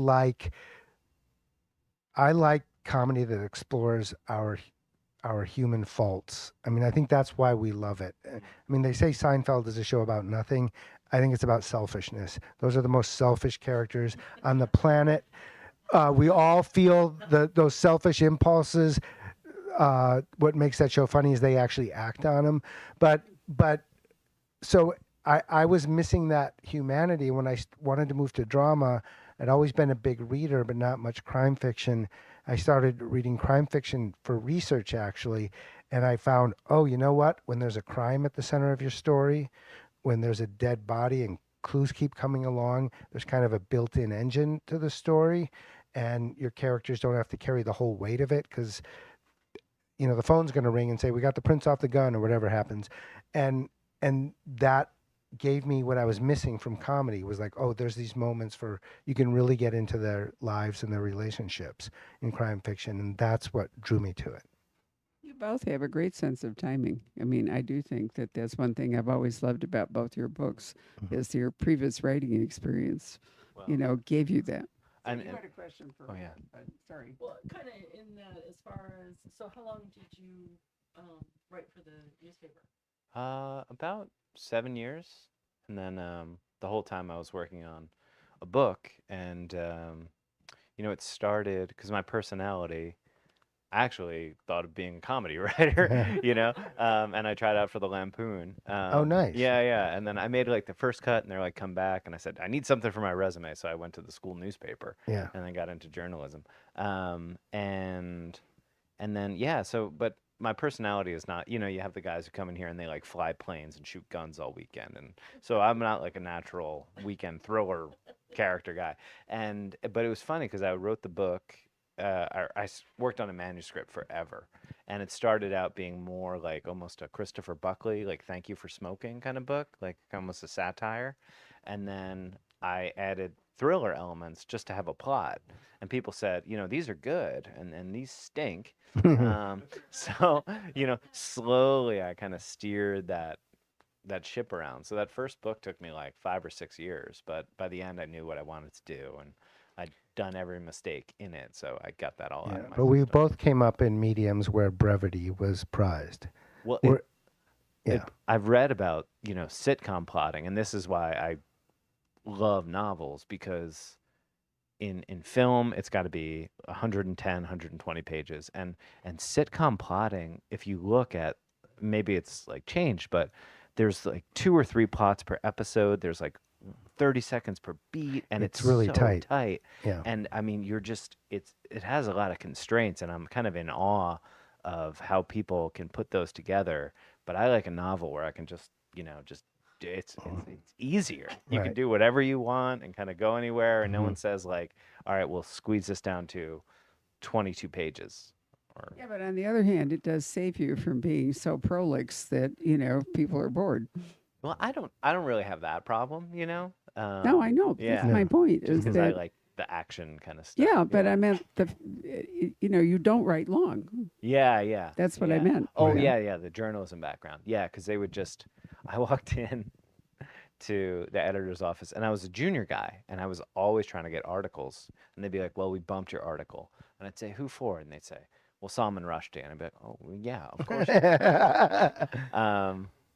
like comedy that explores our human faults. I mean, I think that's why we love it. I mean, they say Seinfeld is a show about nothing. I think it's about selfishness. Those are the most selfish characters on the planet. We all feel those selfish impulses. What makes that show funny is they actually act on them. But so I was missing that humanity when I wanted to move to drama. I'd always been a big reader, but not much crime fiction. I started reading crime fiction for research, actually, and I found, oh, you know what? When there's a crime at the center of your story, when there's a dead body and clues keep coming along, there's kind of a built-in engine to the story, and your characters don't have to carry the whole weight of it because, you know, the phone's going to ring and say, we got the prints off the gun or whatever happens. And that gave me what I was missing from comedy was like, oh, there's these moments for you can really get into their lives and their relationships in crime fiction. And that's what drew me to it. You both have a great sense of timing. I mean, I do think that that's one thing I've always loved about both your books is your previous writing experience, Well, gave you that. So And- you and- had a question for oh, yeah. Sorry. Well, kind of in that as far as so, how long did you write for the newspaper? About 7 years, and then the whole time I was working on a book, and it started because my personality. I actually thought of being a comedy writer, and I tried out for the Lampoon. Oh, nice. Yeah, and then I made like the first cut, and they're like, "Come back," and I said, "I need something for my resume," so I went to the school newspaper, Yeah. and then got into journalism, and then but my personality is not, you have the guys who come in here and they like fly planes and shoot guns all weekend, and so I'm not like a natural weekend thriller character guy, but it was funny because I wrote the book. Worked on a manuscript forever, and it started out being more like almost a Christopher Buckley, like Thank You for Smoking kind of book, like almost a satire, and then I added thriller elements just to have a plot, and people said, these are good, and these stink. So slowly I kind of steered that ship around. So that first book took me like 5 or 6 years, but by the end I knew what I wanted to do, and I'd done every mistake in it, so I got that all out Yeah. of my But we system. both came up in mediums where brevity was prized. Well, We're- yeah. I've read about, sitcom plotting, and this is why I love novels, because in film it's got to be 110, 120 pages, and sitcom plotting, if you look at, maybe it's like changed, but there's like 2 or 3 plots per episode. There's like 30 seconds per beat, and it's really so tight. Yeah. And I mean, it has a lot of constraints, and I'm kind of in awe of how people can put those together. But I like a novel where I can just, it's easier. You can Right. do whatever you want and kind of go anywhere, and no one says like, all right, we'll squeeze this down to 22 pages. Or Yeah, but on the other hand, it does save you from being so prolix that, people are bored. well, I don't really have that problem, No, I know. Yeah. That's my point. Just Is because I that, like the action kind of stuff. yeah, but I meant you don't write long. Yeah. That's what I yeah. meant. Oh, Yeah. yeah, the journalism background. Yeah, because they would just, I walked in to the editor's office, and I was a junior guy, and I was always trying to get articles, and they'd be like, well, we bumped your article. And I'd say, who for? And they'd say, well, Salman Rushdie. And I'd be like, oh, well, yeah, of course.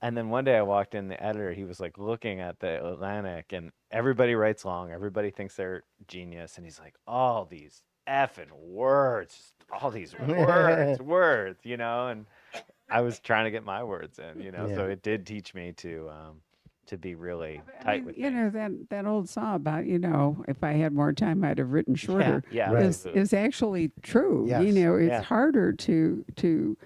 And then one day I walked in, the editor, he was like looking at the Atlantic, and everybody writes long. Everybody thinks they're genius. And he's like, all these effing words, all these words, you know, and I was trying to get my words in, you know, so Yeah. it did teach me to be really I tight mean, with you know, things. that old song about, you know, if I had more time, I'd have written Yeah, shorter yeah, Right. absolutely. is actually true. You Yes. know, it's Yeah. harder to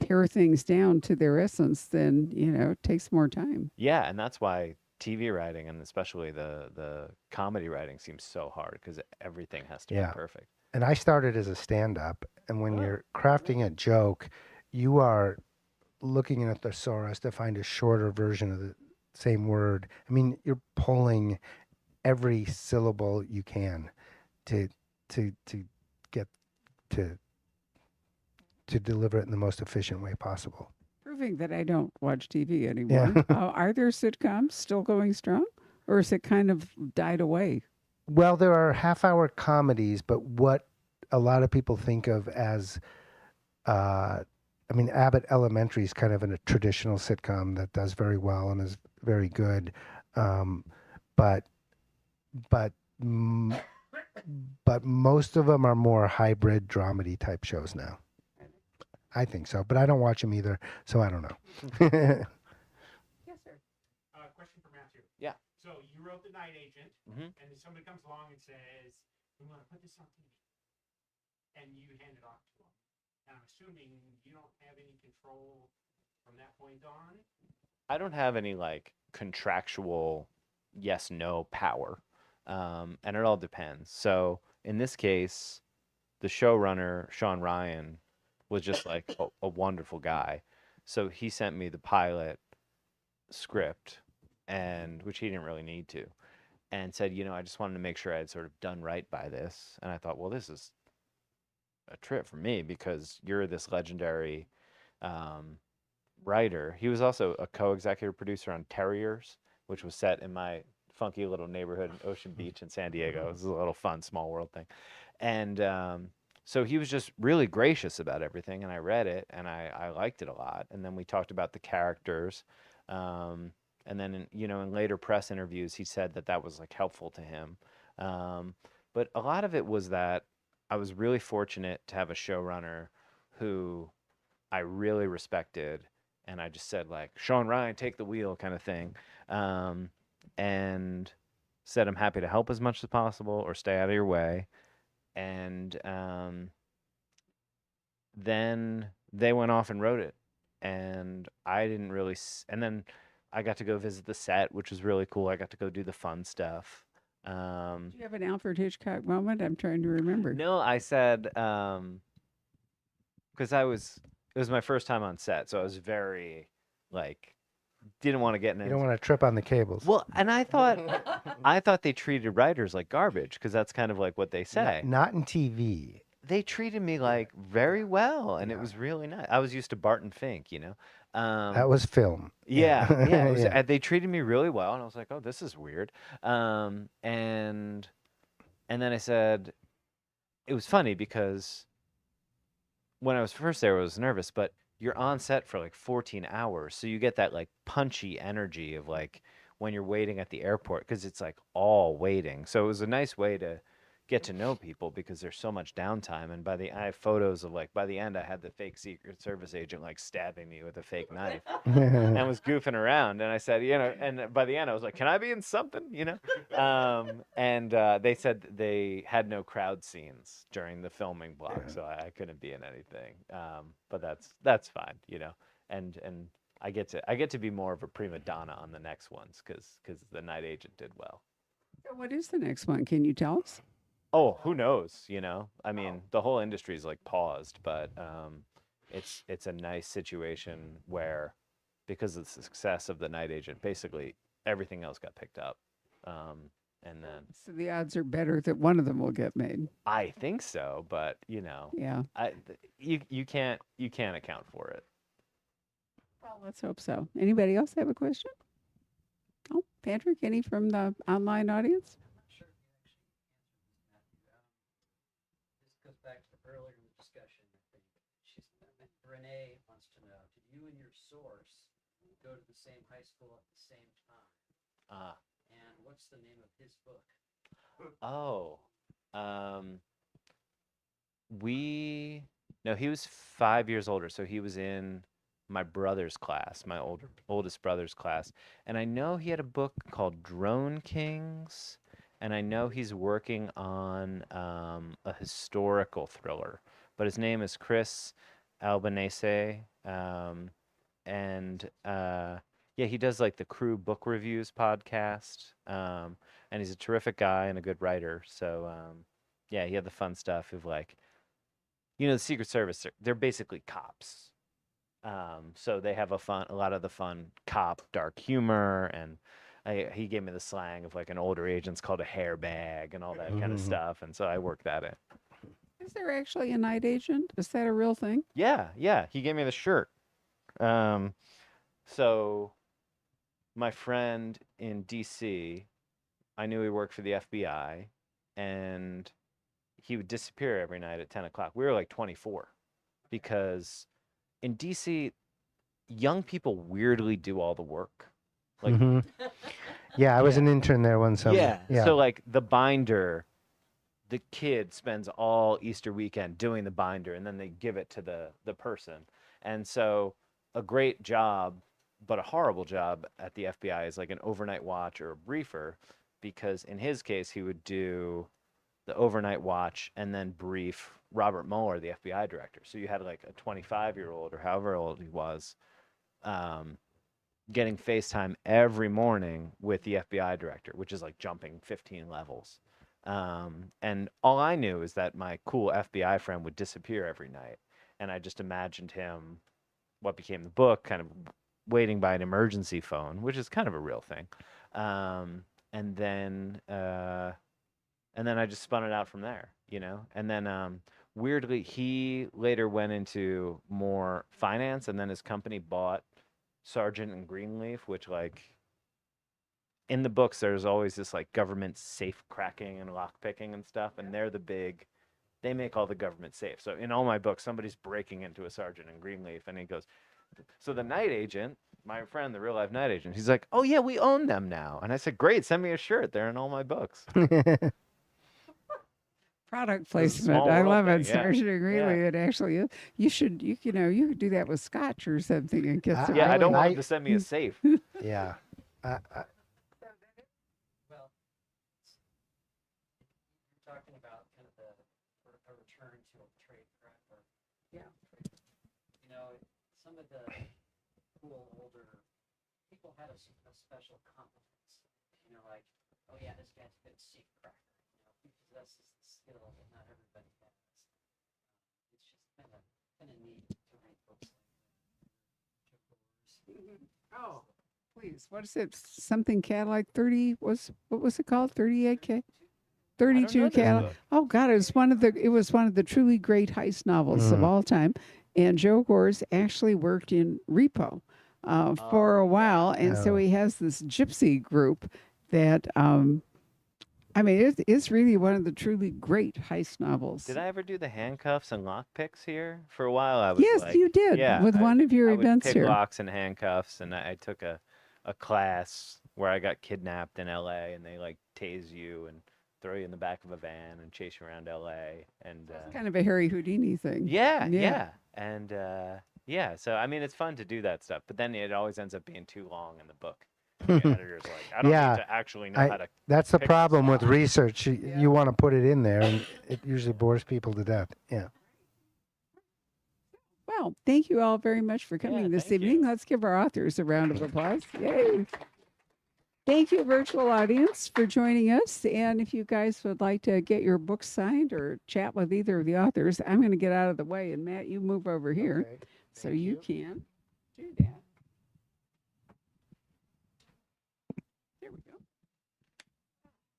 pare things down to their essence than, you know, it takes more time. Yeah, and that's why TV writing and especially the comedy writing seems so hard because everything has to be Yeah. perfect. And I started as a stand-up, and when Oh, you're crafting a joke, you are looking in a thesaurus to find a shorter version of the same word. I mean, you're pulling every syllable you can to to get to to deliver it in the most efficient way possible. Proving that I don't watch TV Yeah. anymore. Are there sitcoms still going strong, or is it kind of died away? Well, there are half-hour comedies, but what a lot of people think of as I mean, Abbott Elementary is kind of a traditional sitcom that does very well and is very good. Um, but but mm, but most of them are more hybrid dramedy type shows now. I think so, but I don't watch them either, so I don't know. Yes, sir. Question for Matthew. yeah. So you wrote The Night Agent, Hmm. and then somebody comes along and says, "We want to put this on TV," and you hand it off to them. And I'm assuming you don't have any control from that point on. I don't have any like contractual yes no power. And it all depends. So in this case, the showrunner, Sean Ryan, was just like a wonderful guy. So he sent me the pilot script and which he didn't really need to and said, you know, I just wanted to make sure I had sort of done right by this. And I thought, well, this is a trip for me because you're this legendary um, writer. He was also a co-executive producer on Terriers, which was set in my funky little neighborhood in Ocean Beach in San Diego. It was a little fun, small world thing. And so he was just really gracious about everything. And I read it and I liked it a lot. And then we talked about the characters. Um, and then, you know, in later press interviews, he said that that was like helpful to him. Um, but a lot of it was that I was really fortunate to have a showrunner who I really respected, and I just said like, Sean Ryan, take the wheel, kind of thing, um, and said I'm happy to help as much as possible or stay out of your way. And then they went off and wrote it, and I didn't really. And then I got to go visit the set, which was really cool. I got to go do the fun stuff. Do you have an Alfred Hitchcock moment? I'm trying to remember. No, I said because it was my first time on set, so I was very like didn't want to get in You it. don't want to trip on the cables. Well, and I thought they treated writers like garbage because that's kind of like what they say. Not in TV. They treated me like very well, and it was really nice. I was used to Barton Fink, you know. That was film. Yeah, yeah, it was, Yeah. they treated me really well, and I was like, oh, this is weird. And then I said, it was funny because when I was first there, I was nervous, but you're on set for like 14 hours. So you get that like punchy energy of like when you're waiting at the airport because it's like all waiting. So it was a nice way to get to know people because there's so much downtime. And I have photos of like by the end, I had the fake Secret Service agent like stabbing me with a fake knife and was goofing around. And I said, you know, and by the end, I was like, can I be in something, you know? And they said they had no crowd scenes during the filming block, so I couldn't be in anything. But that's fine, you know. And I get to be more of a prima donna on the next ones because the Night Agent did well. So what is the next one? Can you tell us? Oh, who knows? You know, I mean, the whole industry's like paused, but it's a nice situation where because of the success of the Night Agent, basically everything else got picked up. And then So the odds are better that one of them will get made. I think so, but you know, Yeah. you can't account for it. Well, let's hope so. Anybody else have a question? Oh, Patrick, any from the online audience? Sure, you actually answered this, Matthew. This goes back to the earlier in the discussion, I think. Renee wants to know, did you and your source go to the same high school at the same time? Ah, And what's the name of his book? oh, um, No, he was 5 years older, so he was in my brother's class, my oldest brother's class, and I know he had a book called Drone Kings, and I know he's working on a historical thriller, but his name is Chris Albanese, and yeah, he does like the Crew Book Reviews podcast, and he's a terrific guy and a good writer. So yeah, he had the fun stuff of like, the Secret Service. They're basically cops, so they have a lot of the fun cop dark humor, and he gave me the slang of like an older agent's called a hairbag and all that kind of stuff, and so I worked that in. Is there actually a night agent? Is that a real thing? Yeah, he gave me the shirt. So my friend in DC, I knew he worked for the FBI, and he would disappear every night at 10 o'clock. We were like 24 because in DC, young people weirdly do all the work. Like, Yeah, I was an intern there one summer. yeah. So like the binder, the kid spends all Easter weekend doing the binder, and then they give it to the person. And so a great job, but a horrible job at the FBI is like an overnight watch or a briefer, because in his case, he would do the overnight watch and then brief Robert Mueller, the FBI director. So you had like a 25-year-old or however old he was, getting FaceTime every morning with the FBI director, which is like jumping 15 levels. And all I knew is that my cool FBI friend would disappear every night. And I just imagined him, what became the book, kind of waiting by an emergency phone, which is kind of a real thing. And then I just spun it out from there, And then weirdly, he later went into more finance, and then his company bought Sargent and Greenleaf, which like in the books there's always this like government safe cracking and lock picking and stuff, and they make all the government safe. So in all my books, somebody's breaking into a Sargent and Greenleaf, and he goes, so the night agent, my friend, the real life night agent, he's like, oh yeah, we own them now. And I said, great, send me a shirt. They're in all my books. Product It's a placement. small I world love thing, it. yeah. Sergeant Greeley. Yeah. It actually, you could do that with scotch or something and get some. Yeah, I don't really- want him to send me a safe. Yeah. Well, you're talking about kind of a return to a trade craft. Yeah. Some of the cool older people had a special competence. Like, oh yeah, this guy's a good safe cracker. He possesses the skill that not everybody has. It's just kind of neat to read books like that. Oh, please. What is it? Something Cadillac 30 what was it called? 38K? 32 this Cadillac. book. Oh God, it was one of the truly great heist novels of all time. And Joe Gores actually worked in Repo for a while, and so he has this gypsy group that it's really one of the truly great heist novels. Did I ever do the handcuffs and lock picks here? For a while, I was Yes, like, you did, yeah, with one of your I would events pick here. locks and handcuffs, and I took a class where I got kidnapped in LA, and they like tase you and throw you in the back of a van and chase you around LA, and Kind of a Harry Houdini thing. yeah, and yeah. So I mean, it's fun to do that stuff, but then it always ends up being too long in the book. The editor's like, I don't Yeah, need to actually know how to. That's the pick this problem with lock. research. You want to put it in there, and it usually bores people to death. Yeah. Well, thank you all very much for coming this thank evening. you. Let's give our authors a round of applause. Yay. Thank you, virtual audience, for joining us. And if you guys would like to get your books signed or chat with either of the authors, I'm going to get out of the way. And Matt, you move over here Okay, so thank you you. can do that.